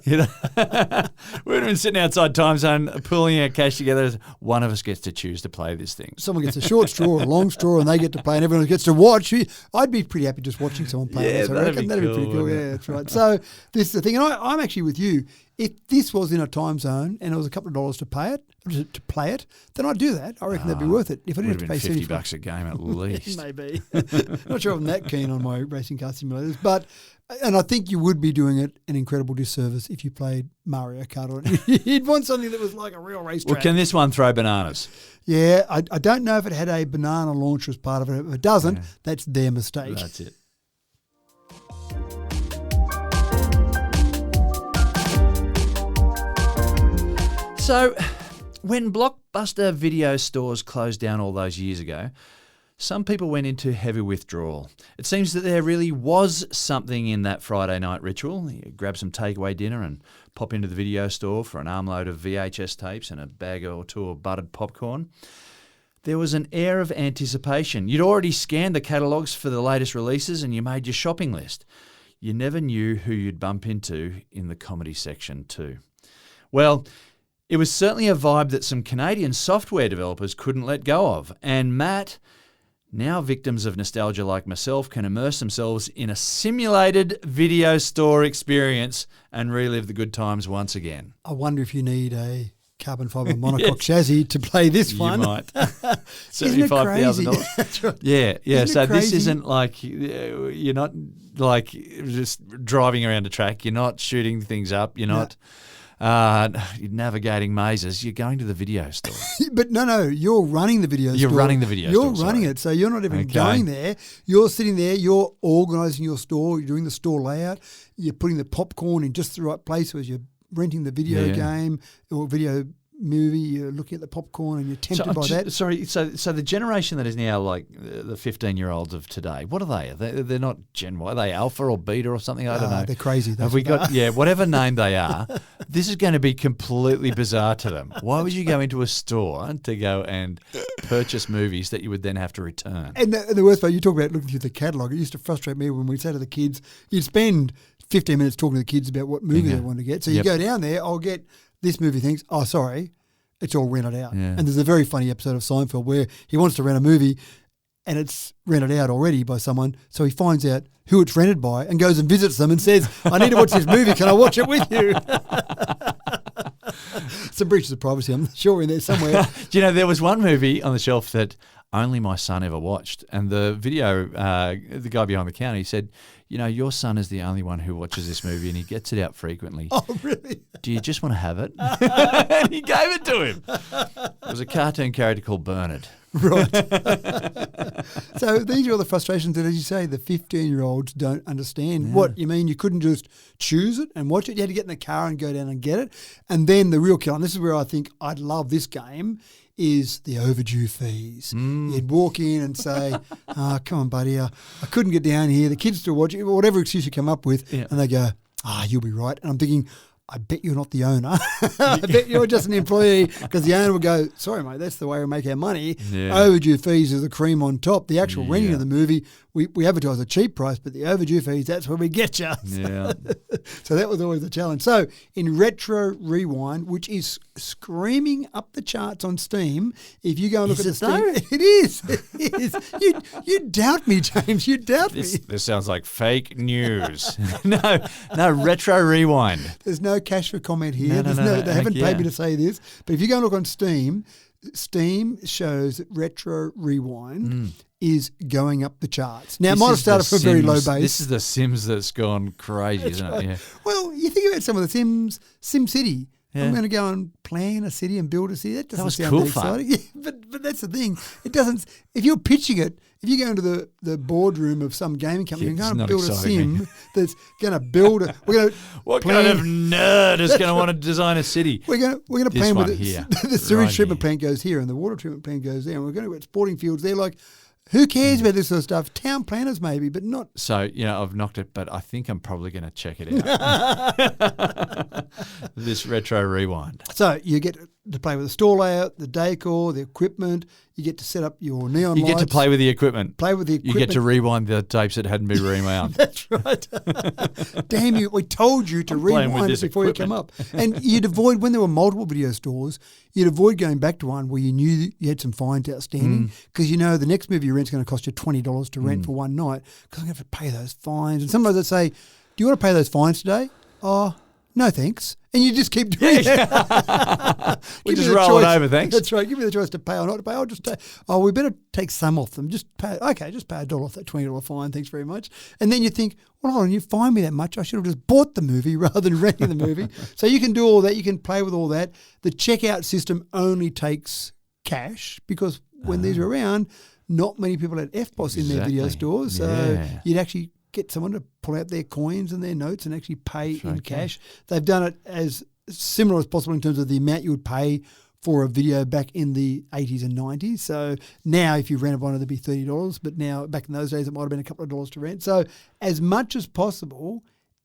S2: You know, we would have been sitting outside Time Zone, pulling our cash together. One of us gets to choose to play this thing.
S3: Someone gets a short straw or a long straw and they get to play and everyone gets to watch. I'd be pretty happy just watching someone play this, I reckon. That'd be pretty cool. Yeah, that's right. So this is the thing. And I'm actually with you. If this was in a time zone and it was a couple of dollars to play it, then I'd do that. I reckon that'd be worth it. If I didn't have to pay
S2: $50 a game at least.
S3: Maybe. Not sure I'm that keen on my racing car simulators, and I think you would be doing it an incredible disservice if you played Mario Kart on it. You'd want something that was like a real racetrack.
S2: Well, can this one throw bananas?
S3: Yeah, I don't know if it had a banana launcher as part of it. If it doesn't, that's their mistake.
S2: That's it. So, when Blockbuster video stores closed down all those years ago, some people went into heavy withdrawal. It seems that there really was something in that Friday night ritual. You grab some takeaway dinner and pop into the video store for an armload of VHS tapes and a bag or two of buttered popcorn. There was an air of anticipation. You'd already scanned the catalogues for the latest releases and you made your shopping list. You never knew who you'd bump into in the comedy section too. Well, it was certainly a vibe that some Canadian software developers couldn't let go of. And Matt, now victims of nostalgia like myself, can immerse themselves in a simulated video store experience and relive the good times once again.
S3: I wonder if you need a carbon fibre monocoque chassis to play this one.
S2: You might. $75,000.
S3: That's right.
S2: Yeah.
S3: Isn't
S2: So
S3: it crazy?
S2: this isn't like, you're not like just driving around a track. You're not shooting things up. You're not navigating mazes. You're going to the video store.
S3: But no, you're running the video store.
S2: You're running the video store.
S3: You're running it, so you're not even going there. You're sitting there, you're organising your store, you're doing the store layout, you're putting the popcorn in just the right place as you're renting the video game or video movie, you're looking at the popcorn and you're tempted by that.
S2: Sorry, so the generation that is now like the 15-year-olds of today, what are they? They're not Gen Y. Are they Alpha or Beta or something? I don't know.
S3: They're crazy.
S2: Have we got, whatever name they are, this is going to be completely bizarre to them. Why would you go into a store to go and purchase movies that you would then have to return?
S3: And the worst part, you talk about looking through the catalogue. It used to frustrate me when we'd say to the kids, you'd spend 15 minutes talking to the kids about what movie they want to get. So you go down there, I'll get this movie, thinks, oh, sorry, it's all rented out.
S2: Yeah.
S3: And there's a very funny episode of Seinfeld where he wants to rent a movie and it's rented out already by someone. So he finds out who it's rented by and goes and visits them and says, I need to watch this movie. Can I watch it with you? Some breaches of privacy, I'm sure, in there somewhere.
S2: Do you know, there was one movie on the shelf that only my son ever watched. And the the guy behind the counter, he said, you know, your son is the only one who watches this movie and he gets it out frequently.
S3: Oh, really?
S2: Do you just want to have it? And he gave it to him. It was a cartoon character called Bernard.
S3: Right. So these are all the frustrations that, as you say, the 15-year-olds don't understand. Yeah. What you mean, you couldn't just choose it and watch it. You had to get in the car and go down and get it. And then the real killer, and this is where I think I'd love this game, is the overdue fees. You'd walk in and say, come on, buddy, I couldn't get down here. The kids still watching, whatever excuse you come up with. Yeah. And they go, you'll be right. And I'm thinking, I bet you're not the owner. I bet you're just an employee, because the owner will go, sorry, mate, that's the way we make our money. Yeah. Overdue fees are the cream on top. The actual renting of the movie, we advertise a cheap price, but the overdue fees, that's where we get you.
S2: Yeah.
S3: So that was always the challenge. So in Retro Rewind, which is screaming up the charts on Steam, if you go and look at the Steam, it is. It is. You doubt me, James. You doubt me.
S2: This sounds like fake news. No, Retro Rewind.
S3: There's no cash for comment here. No, they haven't paid me to say this. But if you go and look on Steam, Steam shows that Retro Rewind is going up the charts. Now, it might have started from a very low base.
S2: This is the Sims that's gone crazy, isn't it? Yeah.
S3: Well, you think about some of the Sims, SimCity. Yeah. I'm going to go and plan a city and build a city. That doesn't sound cool, exciting. Yeah, but that's the thing. It doesn't. If you're pitching it, if you go into the boardroom of some gaming company, you're going to build a sim that's going to build a.
S2: What kind of nerd is going to want to design a city?
S3: We're going to plan with it. The sewage treatment plant goes here, and the water treatment plant goes there, and we're going to put sporting fields there. Like, who cares about this sort of stuff? Town planners maybe, but not.
S2: So, I've knocked it, but I think I'm probably going to check it out. This Retro Rewind.
S3: So you get to play with the store layout, the decor, the equipment. You get to set up your neon lights.
S2: You get to play with the equipment.
S3: Play with the equipment.
S2: You get to rewind the tapes that hadn't been rewound.
S3: That's right. Damn you. We told you to rewind it before you come up. And you'd avoid, when there were multiple video stores, you'd avoid going back to one where you knew you had some fines outstanding because you know the next movie you rent's going to cost you $20 to rent for one night because I'm going to have to pay those fines. And sometimes they'd say, do you want to pay those fines today? Oh, no thanks. And you just keep doing it.
S2: We just roll it over, thanks.
S3: That's right. Give me the choice to pay or not to pay. I'll just take, we better take some off them. Just pay $1 off that $20 fine. Thanks very much. And then you think, well, hold on, you fined me that much. I should have just bought the movie rather than renting the movie. So you can do all that. You can play with all that. The checkout system only takes cash because when these are around, not many people had FPOS in their video stores. So you'd actually get someone to pull out their coins and their notes and actually pay in cash. They've done it as similar as possible in terms of the amount you would pay for a video back in the 80s and 90s. So now if you rented one, it'd be $30, but now back in those days it might have been a couple of dollars to rent. So as much as possible,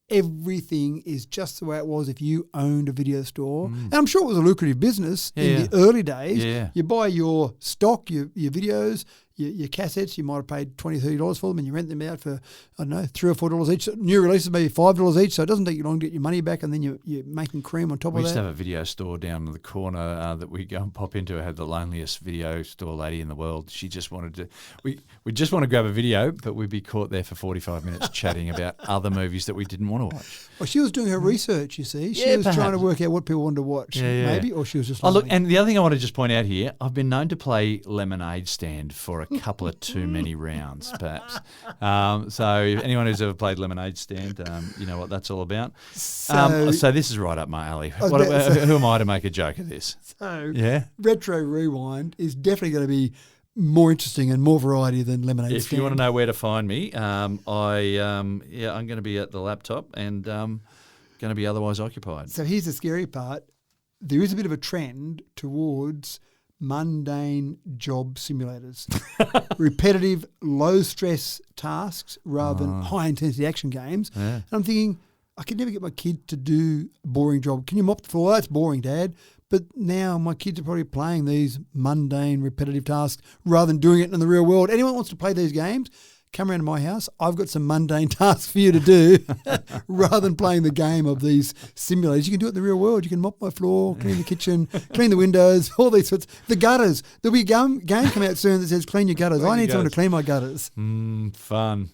S3: everything is just the way it was if you owned a video store. And I'm sure it was a lucrative business in the early days. Yeah. You buy your stock, your videos, your cassettes, you might have paid $20, $30 for them and you rent them out for, I don't know, $3 or $4 each. New releases maybe $5 each, so it doesn't take you long to get your money back and then you're making cream on top of that.
S2: We used to have a video store down in the corner that we go and pop into. It had the loneliest video store lady in the world. She just wanted to, we just want to grab a video, but we'd be caught there for 45 minutes chatting about other movies that we didn't want to watch.
S3: Well, she was doing her research, you see. She was trying to work out what people wanted to watch, maybe, or she was just
S2: look, and the other thing I want to just point out here, I've been known to play lemonade stand for a couple of too many rounds, perhaps. So if anyone who's ever played lemonade stand, you know what that's all about. So this is right up my alley. Who am I to make a joke of this?
S3: So Retro Rewind is definitely going to be more interesting and more variety than lemonade stand.
S2: If you want to know where to find me, I'm going to be at the laptop and going to be otherwise occupied.
S3: So here's the scary part. There is a bit of a trend towards mundane job simulators, repetitive, low-stress tasks rather than high-intensity action games. Yeah. And I'm thinking, I could never get my kid to do a boring job. Can you mop the floor? That's boring, Dad. But now my kids are probably playing these mundane, repetitive tasks rather than doing it in the real world. Anyone wants to play these games, come around to my house. I've got some mundane tasks for you to do rather than playing the game of these simulators. You can do it in the real world. You can mop my floor, clean the kitchen, clean the windows, all these sorts. The gutters. There'll be a game come out soon that says clean your gutters. I need someone to clean my gutters.
S2: Fun.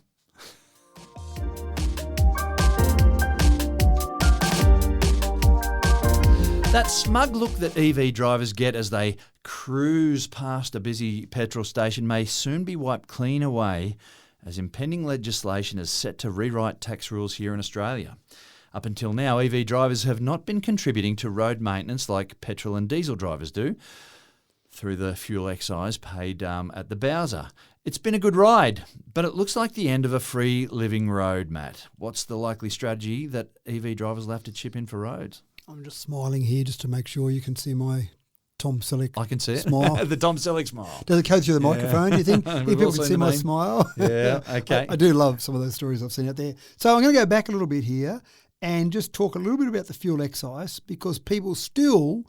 S2: That smug look that EV drivers get as they cruise past a busy petrol station may soon be wiped clean away as impending legislation is set to rewrite tax rules here in Australia. Up until now, EV drivers have not been contributing to road maintenance like petrol and diesel drivers do through the fuel excise paid at the Bowser. It's been a good ride, but it looks like the end of a free living road, Matt. What's the likely strategy that EV drivers will have to chip in for roads?
S3: I'm just smiling here just to make sure you can see my Tom Selleck
S2: I can see it.
S3: Smile.
S2: The Tom Selleck smile.
S3: Does it go through the microphone, do you think? If people can see my smile?
S2: Yeah, okay.
S3: I do love some of those stories I've seen out there. So I'm going to go back a little bit here and just talk a little bit about the fuel excise because people still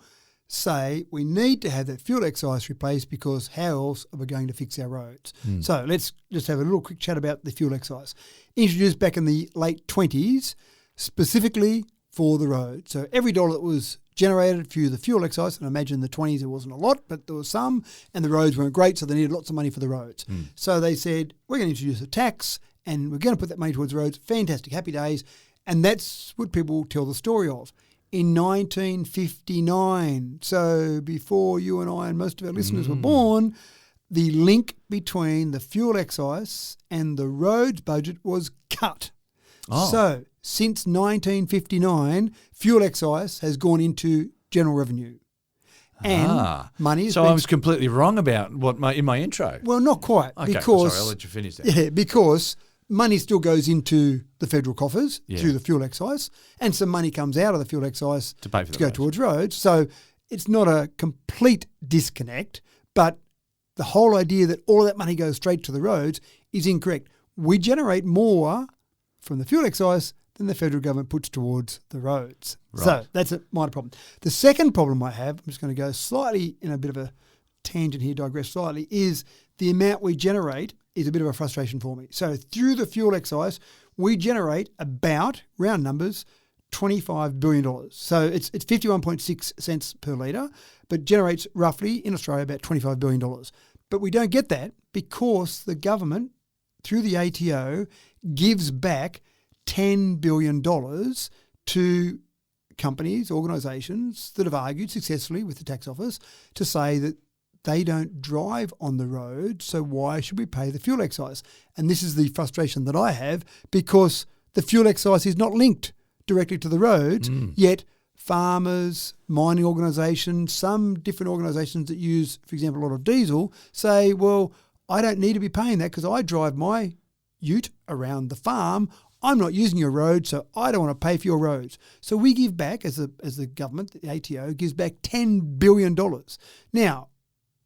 S3: say we need to have that fuel excise replaced because how else are we going to fix our roads? So let's just have a little quick chat about the fuel excise. Introduced back in the late 20s, specifically for the road. So every dollar that was generated through the fuel excise, and I imagine in the 20s there wasn't a lot, but there was some, and the roads weren't great, so they needed lots of money for the roads. So they said, we're going to introduce a tax, and we're going to put that money towards the roads. Fantastic, happy days. And that's what people tell the story of. In 1959, so before you and I and most of our listeners were born, the link between the fuel excise and the roads budget was cut. So since 1959, fuel excise has gone into general revenue. And money is
S2: I was completely wrong about in my intro.
S3: Well, not quite.
S2: Okay,
S3: because,
S2: sorry, I'll let you finish that.
S3: Yeah, because money still goes into the federal coffers through the fuel excise, and some money comes out of the fuel excise
S2: to pay for
S3: go towards roads. So it's not a complete disconnect, but the whole idea that all of that money goes straight to the roads is incorrect. We generate more from the fuel excise than the federal government puts towards the roads.
S2: Right.
S3: So that's a minor problem. The second problem I have, I'm just going to go slightly in a bit of a tangent here, digress slightly, is the amount we generate is a bit of a frustration for me. So through the fuel excise, we generate about, round numbers, $25 billion. So it's 51.6 cents per litre, but generates roughly in Australia about $25 billion. But we don't get that because the government, through the ATO, gives back $10 billion to companies, organisations that have argued successfully with the tax office to say that they don't drive on the road, so why should we pay the fuel excise? And this is the frustration that I have because the fuel excise is not linked directly to the roads, yet farmers, mining organisations, some different organisations that use, for example, a lot of diesel say, well, I don't need to be paying that because I drive my ute around the farm. I'm not using your road, so I don't want to pay for your roads. So we give back, as the government, the ATO, gives back $10 billion. Now,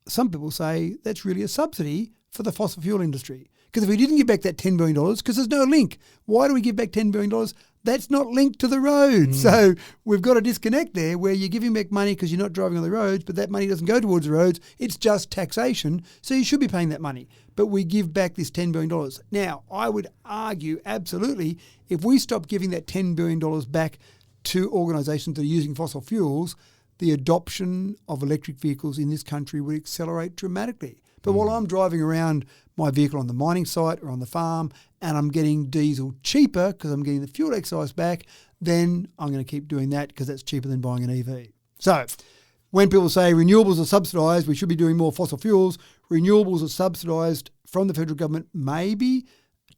S3: some people say that's really a subsidy for the fossil fuel industry. Because if we didn't give back that $10 billion, because there's no link, why do we give back $10 billion? That's not linked to the roads. So we've got a disconnect there where you're giving back money because you're not driving on the roads, but that money doesn't go towards the roads. It's just taxation. So you should be paying that money. But we give back this $10 billion. Now, I would argue absolutely if we stop giving that $10 billion back to organisations that are using fossil fuels, the adoption of electric vehicles in this country would accelerate dramatically. But while I'm driving around my vehicle on the mining site or on the farm and I'm getting diesel cheaper because I'm getting the fuel excise back, then I'm going to keep doing that because that's cheaper than buying an EV. So when people say renewables are subsidised, we should be doing more fossil fuels, renewables are subsidised from the federal government maybe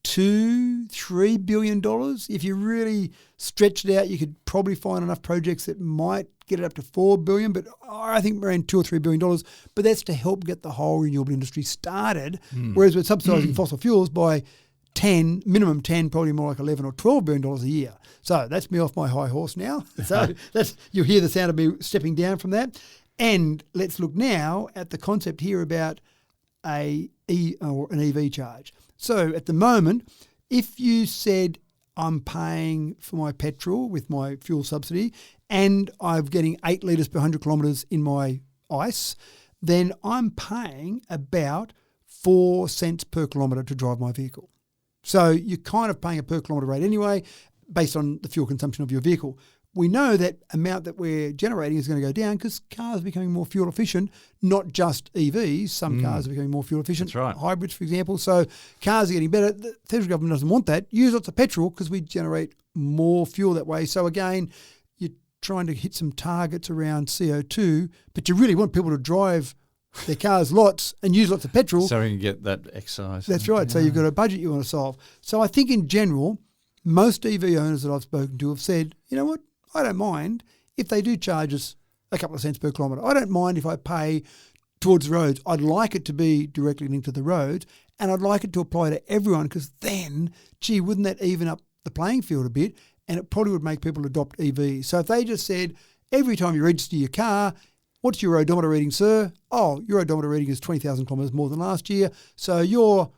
S3: $2-3 billion. If you really stretched it out, you could probably find enough projects that might get it up to $4 billion, but I think around $2 or $3 billion. But that's to help get the whole renewable industry started. Whereas we're subsidising fossil fuels by minimum 10, probably more like $11 or $12 billion a year. So that's me off my high horse now. So you'll hear the sound of me stepping down from that. And let's look now at the concept here about an EV charge. So at the moment, if you said I'm paying for my petrol with my fuel subsidy and I'm getting 8 litres per 100 kilometres in my ICE, then I'm paying about 4 cents per kilometre to drive my vehicle. So you're kind of paying a per kilometre rate anyway based on the fuel consumption of your vehicle. We know that amount that we're generating is going to go down because cars are becoming more fuel efficient, not just EVs. Some cars are becoming more fuel efficient.
S2: That's right.
S3: Hybrids, for example. So cars are getting better. The federal government doesn't want that. Use lots of petrol because we generate more fuel that way. So again, you're trying to hit some targets around CO2, but you really want people to drive their cars lots and use lots of petrol.
S2: So we can get that excise.
S3: That's right. Yeah. So you've got a budget you want to solve. So I think in general, most EV owners that I've spoken to have said, you know what? I don't mind if they do charge us a couple of cents per kilometre. I don't mind if I pay towards the roads. I'd like it to be directly linked to the roads and I'd like it to apply to everyone because then, gee, wouldn't that even up the playing field a bit? And it probably would make people adopt EVs. So if they just said, every time you register your car, what's your odometer reading, sir? Oh, your odometer reading is 20,000 kilometres more than last year. So your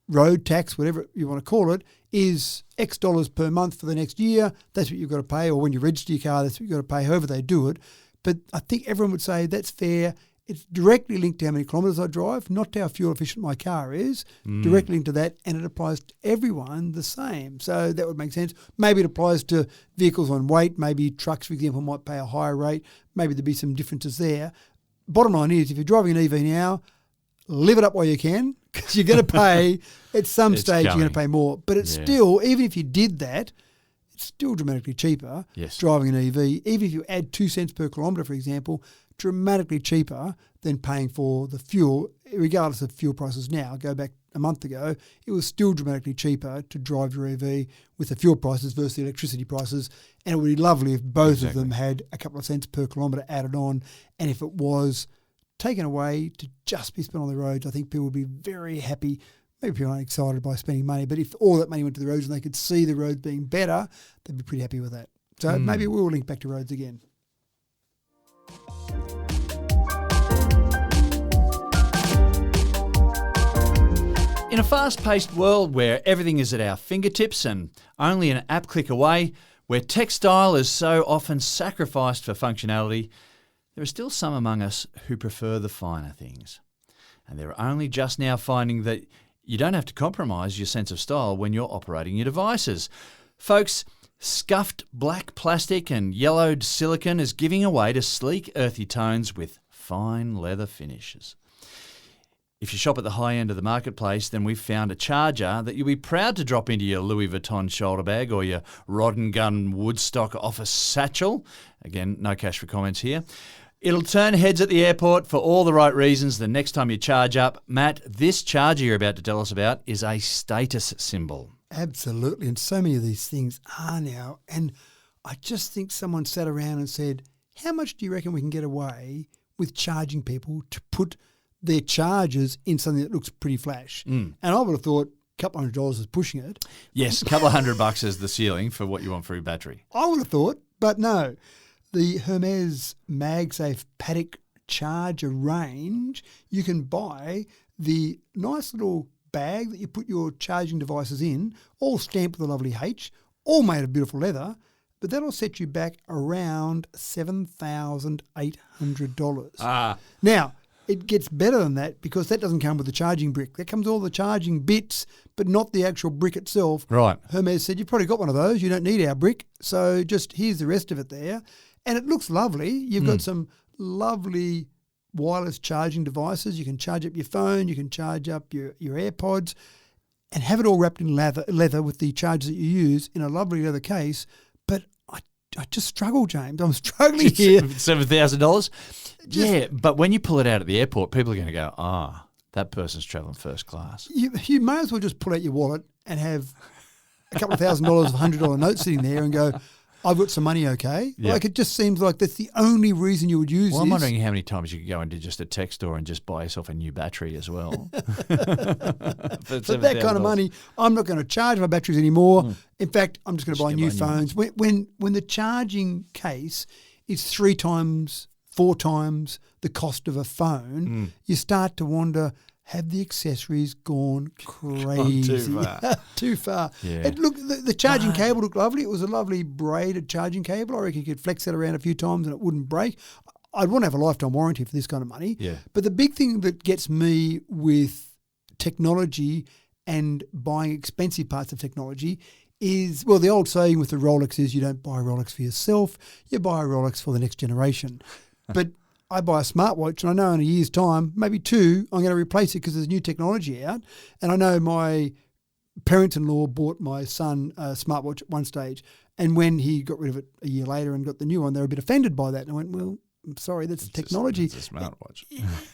S3: road tax, whatever you want to call it, is X dollars per month for the next year. That's what you've got to pay. Or when you register your car, that's what you've got to pay, however they do it. But I think everyone would say that's fair. It's directly linked to how many kilometres I drive, not to how fuel efficient my car is, directly linked to that, and it applies to everyone the same. So that would make sense. Maybe it applies to vehicles on weight. Maybe trucks, for example, might pay a higher rate. Maybe there'd be some differences there. Bottom line is, if you're driving an EV now, live it up while you can, because you're going to pay, at some stage, you're going to pay more. But it's still, even if you did that, it's still dramatically cheaper driving an EV. Even if you add 2 cents per kilometre, for example, dramatically cheaper than paying for the fuel, regardless of fuel prices now. Go back a month ago, it was still dramatically cheaper to drive your EV with the fuel prices versus the electricity prices. And it would be lovely if both of them had a couple of cents per kilometre added on. And if it was taken away to just be spent on the roads, I think people would be very happy. Maybe people aren't excited by spending money, but if all that money went to the roads and they could see the roads being better, they'd be pretty happy with that. So maybe we'll link back to roads again.
S2: In a fast-paced world where everything is at our fingertips and only an app click away, where textile is so often sacrificed for functionality, there are still some among us who prefer the finer things. And they're only just now finding that you don't have to compromise your sense of style when you're operating your devices. Folks, scuffed black plastic and yellowed silicone is giving away to sleek, earthy tones with fine leather finishes. If you shop at the high end of the marketplace, then we've found a charger that you'll be proud to drop into your Louis Vuitton shoulder bag or your Rod and Gun Woodstock office satchel. Again, no cash for comments here. It'll turn heads at the airport for all the right reasons the next time you charge up. Matt, this charger you're about to tell us about is a status symbol.
S3: Absolutely, and so many of these things are now. And I just think someone sat around and said, how much do you reckon we can get away with charging people to put their chargers in something that looks pretty flash? And I would have thought a couple $100 is pushing it.
S2: Yes, a couple of $100 is the ceiling for what you want for your battery.
S3: I would have thought, but no. The Hermès MagSafe paddock charger range, you can buy the nice little bag that you put your charging devices in, all stamped with a lovely H, all made of beautiful leather, but that'll set you back around $7,800. Now, it gets better than that because that doesn't come with the charging brick. That comes with all the charging bits, but not the actual brick itself.
S2: Right.
S3: Hermès said, you've probably got one of those. You don't need our brick. So just here's the rest of it there. And it looks lovely. You've got some lovely wireless charging devices. You can charge up your phone. You can charge up your AirPods and have it all wrapped in leather with the chargers that you use in a lovely leather case. But I just struggle, James. I'm struggling here.
S2: $7,000? Yeah, but when you pull it out at the airport, people are going to go, that person's travelling first class.
S3: You may as well just pull out your wallet and have a couple of $1,000 of $100 notes sitting there and go, I've got some money, okay?
S2: Yeah.
S3: Like, it just seems like that's the only reason you would use
S2: Well,
S3: this.
S2: I'm wondering how many times you could go into just a tech store and just buy yourself a new battery as well.
S3: For that kind of money, I'm not going to charge my batteries anymore. In fact, I'm just going to buy new phones. When the charging case is 3 times, 4 times the cost of a phone, you start to wonder, have the accessories gone crazy?
S2: Too far.
S3: Too far.
S2: Yeah.
S3: The charging cable looked lovely. It was a lovely braided charging cable. I reckon you could flex that around a few times and it wouldn't break. I'd want to have a lifetime warranty for this kind of money.
S2: Yeah.
S3: But the big thing that gets me with technology and buying expensive parts of technology is, well, the old saying with the Rolex is you don't buy a Rolex for yourself, you buy a Rolex for the next generation. But I buy a smartwatch and I know in a year's time, maybe 2, I'm going to replace it because there's new technology out. And I know my parents-in-law bought my son a smartwatch at one stage, and when he got rid of it a year later and got the new one, they were a bit offended by that. And I went, well, I'm sorry, that's technology.
S2: It's a smartwatch.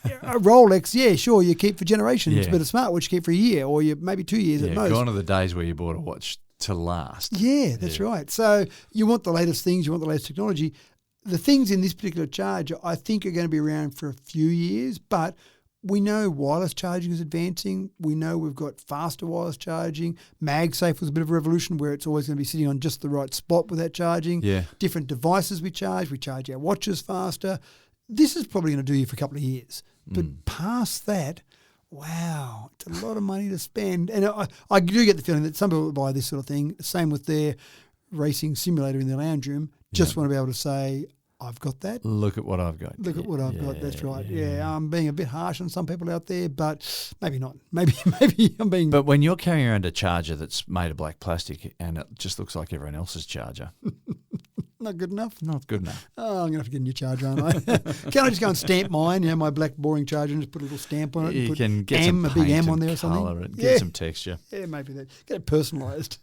S3: A Rolex, yeah, sure, you keep for generations,
S2: Yeah.
S3: but a smartwatch you keep for a year or maybe 2 years at most.
S2: Gone are the days where you bought a watch to last.
S3: Yeah, that's right. So you want the latest things, you want the latest technology. The things in this particular charger I think are going to be around for a few years, but we know wireless charging is advancing. We know we've got faster wireless charging. MagSafe was a bit of a revolution where it's always going to be sitting on just the right spot with that charging.
S2: Yeah.
S3: Different devices we charge our watches faster. This is probably going to do you for a couple of years. But past that, wow, it's a lot of money to spend. And I do get the feeling that some people will buy this sort of thing. Same with their racing simulator in their lounge room. Just want to be able to say, I've got that.
S2: Look at what I've got.
S3: Look at what I've got. That's right. Yeah, I'm being a bit harsh on some people out there, but maybe not. Maybe I'm being...
S2: But when you're carrying around a charger that's made of black plastic and it just looks like everyone else's charger.
S3: Not good enough?
S2: Not good enough.
S3: Oh, I'm going to have to get a new charger, aren't I? Can't I just go and stamp mine, my black boring charger, and just put a little stamp on it?
S2: You
S3: Put
S2: can get
S3: M,
S2: some
S3: a big
S2: paint
S3: M on
S2: and
S3: there or something?
S2: colour it, get some texture.
S3: Yeah, maybe that. Get it personalised.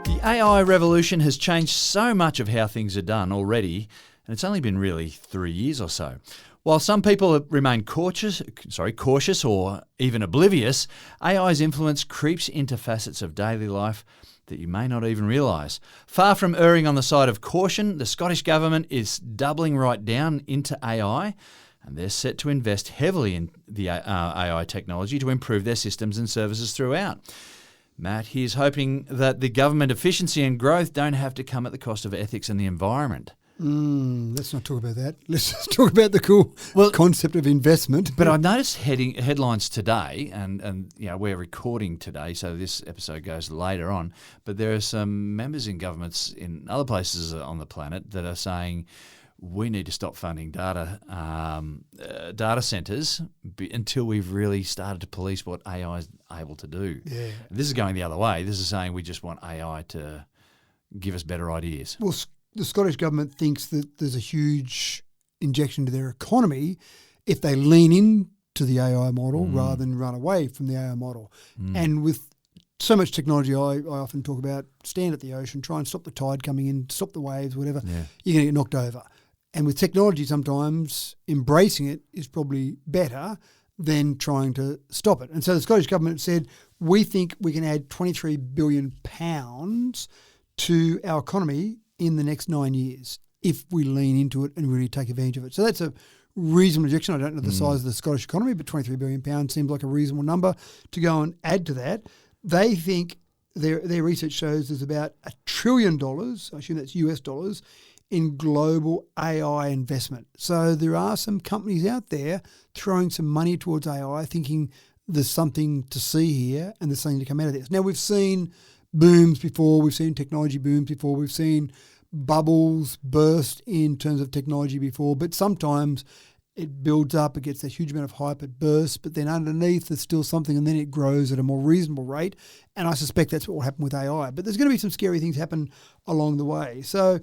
S2: The AI revolution has changed so much of how things are done already, and it's only been really 3 years or so. While some people remain cautious or even oblivious, AI's influence creeps into facets of daily life that you may not even realise. Far from erring on the side of caution, the Scottish Government is doubling right down into AI, and they're set to invest heavily in the AI technology to improve their systems and services throughout. Matt, he's hoping that the government efficiency and growth don't have to come at the cost of ethics and the environment.
S3: Let's not talk about that. Let's just talk about the cool concept of investment.
S2: But I noticed headlines today, and we're recording today, so this episode goes later on. But there are some members in governments in other places on the planet that are saying we need to stop funding data centers until we've really started to police what AI is able to do.
S3: Yeah.
S2: This is going the other way. This is saying we just want AI to give us better ideas.
S3: Well, the Scottish government thinks that there's a huge injection to their economy if they lean into the AI model rather than run away from the AI model. And with so much technology, I often talk about stand at the ocean, try and stop the tide coming in, stop the waves, whatever, you're going to get knocked over. And with technology, sometimes embracing it is probably better than trying to stop it. And so the Scottish government said, we think we can add £23 billion to our economy in the next 9 years if we lean into it and really take advantage of it. So that's a reasonable injection. I don't know the size of the Scottish economy, but £23 billion seems like a reasonable number to go and add to that. They think their research shows there's about $1 trillion, I assume that's US dollars, in global AI investment. So there are some companies out there throwing some money towards AI, thinking there's something to see here and there's something to come out of this. Now, we've seen booms before, we've seen technology booms before, we've seen bubbles burst in terms of technology before, but sometimes it builds up, it gets a huge amount of hype, it bursts, but then underneath there's still something and then it grows at a more reasonable rate, and I suspect that's what will happen with AI. But there's going to be some scary things happen along the way. So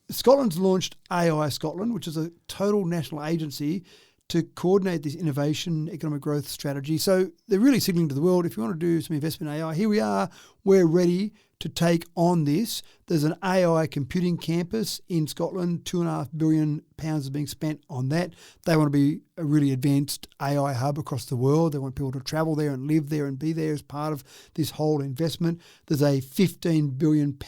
S3: Scotland's launched AI Scotland, which is a total national agency to coordinate this innovation, economic growth strategy. So they're really signalling to the world, if you want to do some investment in AI, here we are, we're ready to take on this. There's an AI computing campus in Scotland, £2.5 billion is being spent on that. They want to be a really advanced AI hub across the world. They want people to travel there and live there and be there as part of this whole investment. There's a £15 billion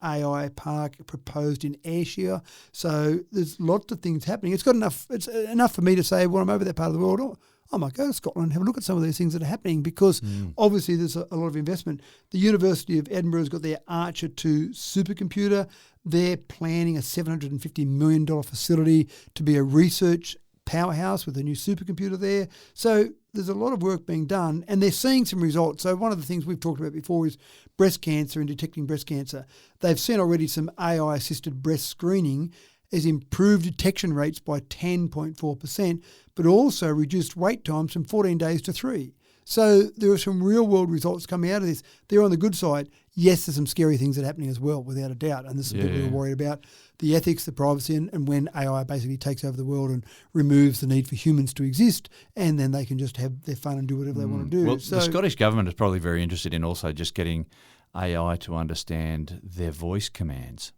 S3: AI park proposed in Ayrshire. So there's lots of things happening. It's enough for me to say, when I'm over that part of the world, I might go to Scotland and have a look at some of these things that are happening, because obviously there's a lot of investment. The University of Edinburgh has got their Archer 2 supercomputer. They're planning a $750 million facility to be a research powerhouse with a new supercomputer there. So there's a lot of work being done and they're seeing some results. So one of the things we've talked about before is breast cancer and detecting breast cancer. They've seen already some AI-assisted breast screening has improved detection rates by 10.4%, but also reduced wait times from 14 days to 3. So there are some real-world results coming out of this. They're on the good side. Yes, there's some scary things that are happening as well, without a doubt. And there's some people who are worried about the ethics, the privacy, and when AI basically takes over the world and removes the need for humans to exist, and then they can just have their fun and do whatever they want to do.
S2: Well, the Scottish government is probably very interested in also just getting AI to understand their voice commands.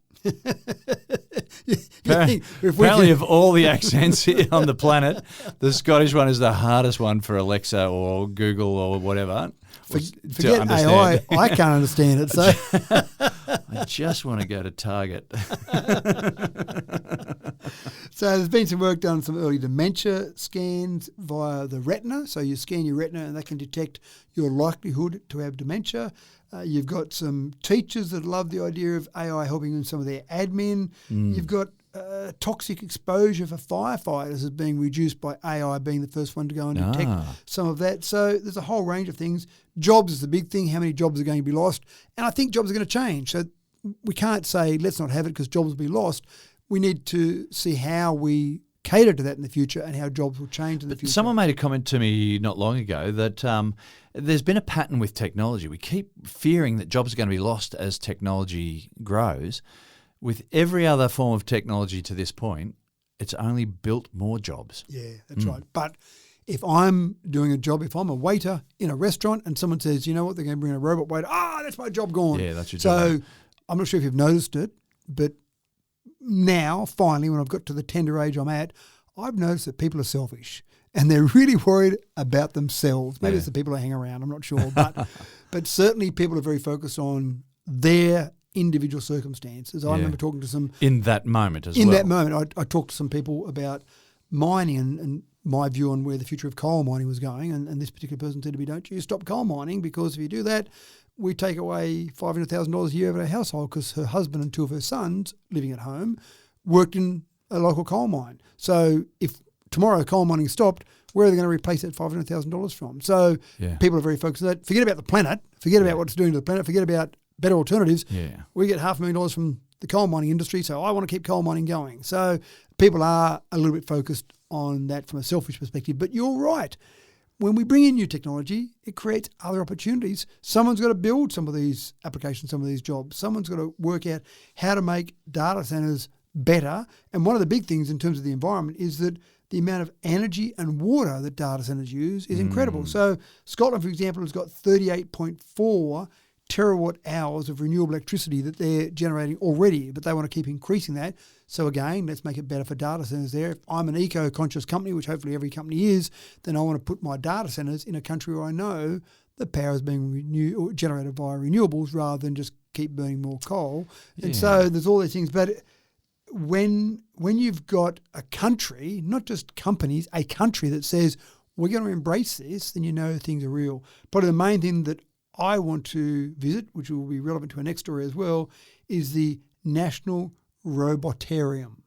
S2: Apparently of all the accents here on the planet, the Scottish one is the hardest one for Alexa or Google or whatever.
S3: Forget AI, I can't understand it. So
S2: I just want to go to Target.
S3: So there's been some work done on some early dementia scans via the retina. So you scan your retina and that can detect your likelihood to have dementia. You've got some teachers that love the idea of AI helping in some of their admin. You've got toxic exposure for firefighters is being reduced by AI being the first one to go and detect some of that. So there's a whole range of things. Jobs is the big thing. How many jobs are going to be lost? And I think jobs are going to change. So we can't say let's not have it because jobs will be lost. We need to see how we cater to that in the future and how jobs will change in the future.
S2: Someone made a comment to me not long ago that there's been a pattern with technology. We keep fearing that jobs are going to be lost as technology grows. With every other form of technology to this point, it's only built more jobs.
S3: Yeah, that's right. But if I'm doing a job, if I'm a waiter in a restaurant and someone says, you know what, they're going to bring a robot waiter, that's my job gone.
S2: Yeah, that's your job.
S3: So I'm not sure if you've noticed it, but now, finally, when I've got to the tender age I'm at, I've noticed that people are selfish and they're really worried about themselves. Maybe it's the people that hang around, I'm not sure. But certainly people are very focused on their individual circumstances. I remember talking to some...
S2: In that moment as well.
S3: In that moment, I talked to some people about mining and my view on where the future of coal mining was going. And this particular person said to me, don't you stop coal mining, because if you do that, we take away $500,000 a year of our household, because her husband and two of her sons living at home worked in a local coal mine. So if tomorrow coal mining stopped, where are they going to replace that $500,000 from? So people are very focused on that. Forget about the planet. Forget about what it's doing to the planet. Forget about better alternatives.
S2: Yeah.
S3: We get $500,000 from the coal mining industry, so I want to keep coal mining going. So people are a little bit focused on that from a selfish perspective. But you're right. When we bring in new technology, it creates other opportunities. Someone's got to build some of these applications, some of these jobs. Someone's got to work out how to make data centers better. And one of the big things in terms of the environment is that the amount of energy and water that data centers use is incredible. So Scotland, for example, has got 38.4 terawatt hours of renewable electricity that they're generating already, but they want to keep increasing that. So again, let's make it better for data centers there. If I'm an eco-conscious company, which hopefully every company is, then I want to put my data centers in a country where I know the power is being generated via renewables rather than just keep burning more coal. And so there's all these things. But when you've got a country, not just companies, a country that says, we're going to embrace this, then you know things are real. Probably the main thing that I want to visit, which will be relevant to our next story as well, is the National Robotarium,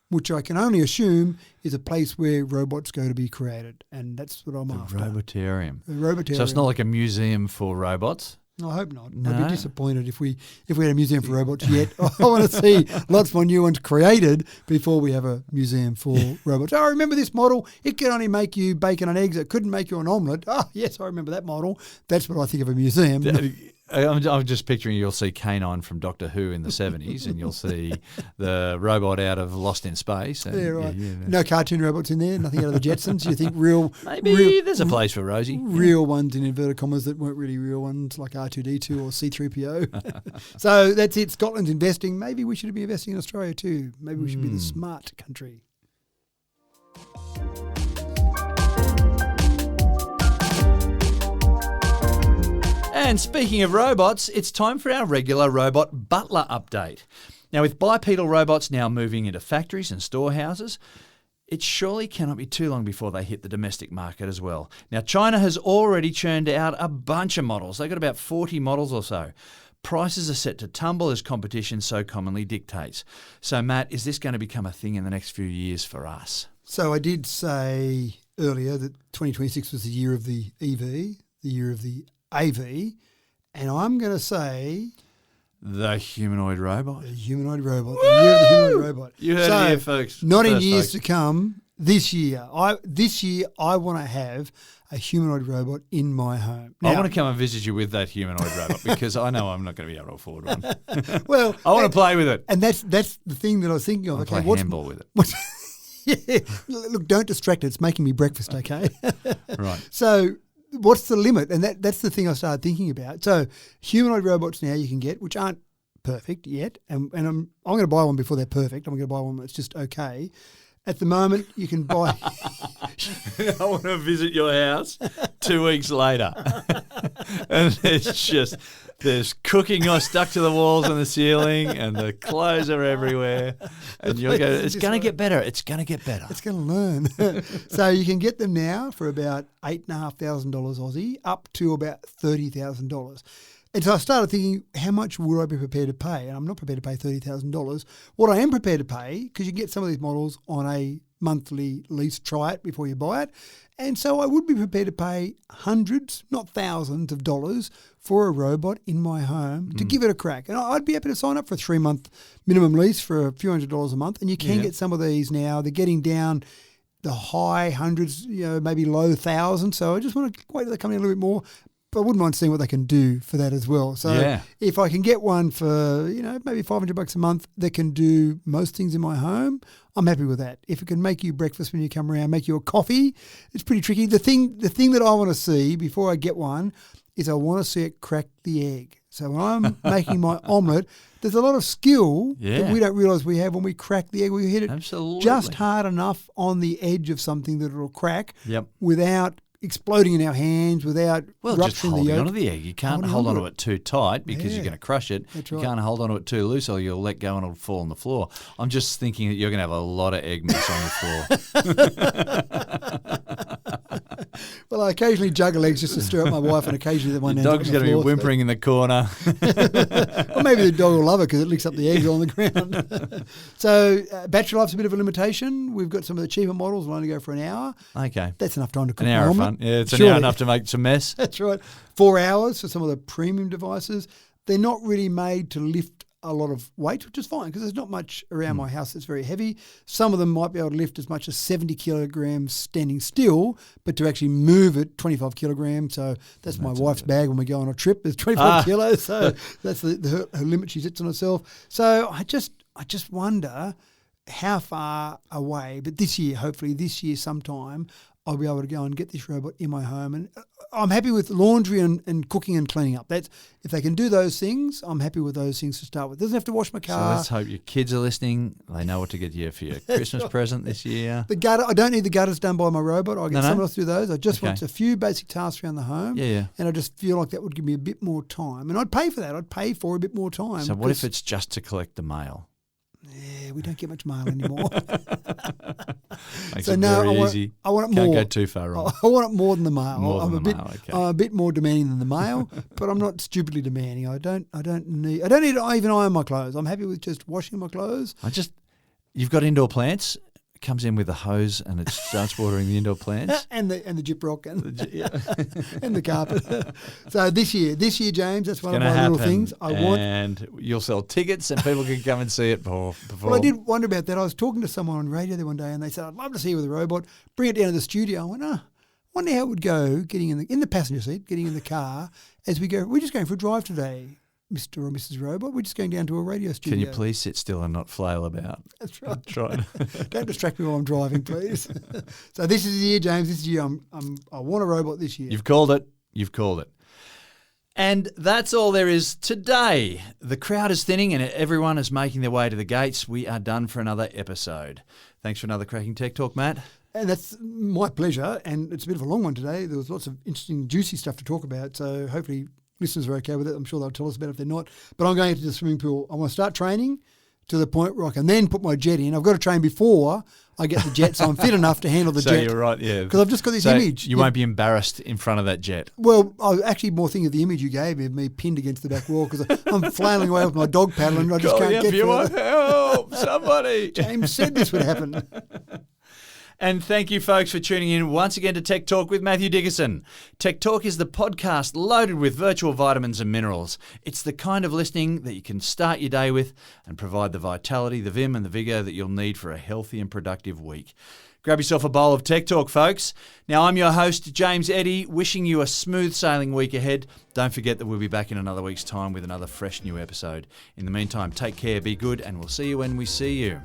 S3: which I can only assume is a place where robots go to be created. And that's what I'm after.
S2: Robotarium.
S3: The Robotarium.
S2: So it's not like a museum for robots?
S3: I hope not.
S2: No.
S3: I'd be disappointed if we had a museum for robots yet. I want to see lots more new ones created before we have a museum for robots. Oh, I remember this model. It could only make you bacon and eggs. It couldn't make you an omelette. Oh, yes, I remember that model. That's what I think of a museum.
S2: I'm just picturing you'll see K9 from Doctor Who in the 70s and you'll see the robot out of Lost in Space. And,
S3: yeah, right. No cartoon robots in there, nothing out of the Jetsons. You think
S2: Maybe there's a place for Rosie.
S3: Real ones in inverted commas that weren't really real ones like R2-D2 or C-3PO. So that's it. Scotland's investing. Maybe we should be investing in Australia too. Maybe we should be the smart country.
S2: And speaking of robots, it's time for our regular robot Butler update. Now, with bipedal robots now moving into factories and storehouses, it surely cannot be too long before they hit the domestic market as well. Now, China has already churned out a bunch of models. They've got about 40 models or so. Prices are set to tumble as competition so commonly dictates. So, Matt, is this going to become a thing in the next few years for us?
S3: So I did say earlier that 2026 was the year of the EV, the year of the AV, and I'm going to say
S2: the humanoid robot.
S3: The humanoid robot. The year of the humanoid robot.
S2: You heard it here, folks.
S3: Not in years to come. This year, I want to have a humanoid robot in my home. Now,
S2: I want to come and visit you with that humanoid robot because I know I'm not going to be able to afford one.
S3: Well,
S2: I want to play with it.
S3: And that's the thing that I was thinking of.
S2: I'll play handball with it.
S3: Yeah, look, don't distract it. It's making me breakfast, okay?
S2: Right.
S3: So what's the limit? And that's the thing I started thinking about. So humanoid robots now you can get, which aren't perfect yet, and I'm going to buy one before they're perfect. I'm going to buy one that's just okay. At the moment, you can buy...
S2: I want to visit your house 2 weeks later. And there's cooking stuck to the walls and the ceiling and the clothes are everywhere. And you'll go, it's going to get better. It's going to get better.
S3: It's going to learn. So you can get them now for about $8,500 Aussie up to about $30,000. And so I started thinking, how much would I be prepared to pay? And I'm not prepared to pay $30,000. What I am prepared to pay, because you can get some of these models on a monthly lease, try it before you buy it. And so I would be prepared to pay hundreds, not thousands of dollars for a robot in my home to give it a crack. And I'd be happy to sign up for a 3-month minimum lease for a few $100s a month. And you can get some of these now. They're getting down the high hundreds, maybe low thousands. So I just want to wait till they come in a little bit more. But I wouldn't mind seeing what they can do for that as well. So if I can get one for, maybe $500 a month that can do most things in my home, I'm happy with that. If it can make you breakfast when you come around, make you a coffee, it's pretty tricky. The thing that I want to see before I get one is I want to see it crack the egg. So when I'm making my omelette, there's a lot of skill that we don't realise we have when we crack the egg. We hit it just hard enough on the edge of something that it'll crack without exploding in our hands, without rupturing the yolk.
S2: Holding onto the egg. You can't hold onto it too tight because you're going to crush it. You can't hold onto it too loose or you'll let go and it'll fall on the floor. I'm just thinking that you're going to have a lot of egg mix on the floor.
S3: Well, I occasionally juggle eggs just to stir up my wife, and occasionally the one
S2: Your dog's going to be whimpering in the corner.
S3: Or maybe the dog will love it because it licks up the eggs on the ground. So battery life's a bit of a limitation. We've got some of the cheaper models will only go for an hour.
S2: Okay.
S3: That's enough time to cook
S2: An hour
S3: my
S2: of
S3: omelette.
S2: fun. Yeah, it's
S3: Surely.
S2: an hour enough to make some mess.
S3: That's right. 4 hours for some of the premium devices. They're not really made to lift a lot of weight, which is fine because there's not much around my house that's very heavy. Some of them might be able to lift as much as 70 kilograms standing still, but to actually move it, 25 kilograms. So that's my wife's bag when we go on a trip. There's 25 kilos. So that's her limit she sets on herself. So I just wonder how far away, but this year, hopefully this year sometime, I'll be able to go and get this robot in my home. And I'm happy with laundry and cooking and cleaning up. That's if they can do those things, I'm happy with those things to start with. Doesn't have to wash my
S2: So
S3: car.
S2: let's hope your kids are listening. They know what to get you for your Christmas present this year.
S3: The gutter, I don't need the gutters done by my robot. I'll get
S2: No.
S3: someone else to do those. I just
S2: Okay.
S3: want a few basic tasks around the home.
S2: Yeah.
S3: And I just feel like that would give me a bit more time. And I'd pay for that. I'd pay for a bit more time.
S2: So what if
S3: because-
S2: it's just to collect the mail?
S3: Yeah, we don't get much mail anymore.
S2: Makes
S3: So
S2: it
S3: no,
S2: very
S3: I want-
S2: easy.
S3: I want it
S2: Can't
S3: more.
S2: go too far wrong.
S3: I want it more than the mail.
S2: More than
S3: I'm
S2: the
S3: a bit,
S2: mail, okay.
S3: I'm a bit more demanding than the mail, but I'm not stupidly demanding. I don't need to even iron my clothes. I'm happy with just washing my clothes.
S2: You've got indoor plants. It comes in with a hose and it starts watering the indoor plants.
S3: And the gyprock and,
S2: Yeah.
S3: and the carpet. So this year, James, that's one of
S2: Gonna
S3: my little
S2: happen.
S3: things.
S2: And you'll sell tickets and people can come and see it before.
S3: Well, I did wonder about that. I was talking to someone on radio the one day, and they said, "I'd love to see you with a robot. Bring it down to the studio." I went, wonder how it would go getting in the passenger seat, getting in the car as we go. We're just going for a drive today, Mr. or Mrs. Robot. We're just going down to a radio studio.
S2: Can you please sit still and not flail about?
S3: That's right.
S2: Try.
S3: Don't distract me while I'm driving, please. So this is the year, James. This is the year I want a robot this year.
S2: You've called it. You've called it. And that's all there is today. The crowd is thinning and everyone is making their way to the gates. We are done for another episode. Thanks for another Cracking Tech Talk, Matt.
S3: And that's my pleasure. And it's a bit of a long one today. There was lots of interesting, juicy stuff to talk about. So hopefully listeners are okay with it. I'm sure they'll tell us about it if they're not. But I'm going into the swimming pool. I want to start training to the point where I can then put my jet in. I've got to train before I get the jet, so I'm fit enough to handle the
S2: So
S3: jet.
S2: you're right, yeah.
S3: Because I've just got this image.
S2: You won't be embarrassed in front of that jet.
S3: Well, I was actually more thinking of the image you gave me of me pinned against the back wall because I'm flailing away with my dog paddle and I just can't get
S2: you want
S3: further.
S2: help, somebody.
S3: James said this would happen.
S2: And thank you, folks, for tuning in once again to Tech Talk with Matthew Dickerson. Tech Talk is the podcast loaded with virtual vitamins and minerals. It's the kind of listening that you can start your day with and provide the vitality, the vim and the vigour that you'll need for a healthy and productive week. Grab yourself a bowl of Tech Talk, folks. Now, I'm your host, James Eddy, wishing you a smooth sailing week ahead. Don't forget that we'll be back in another week's time with another fresh new episode. In the meantime, take care, be good, and we'll see you when we see you.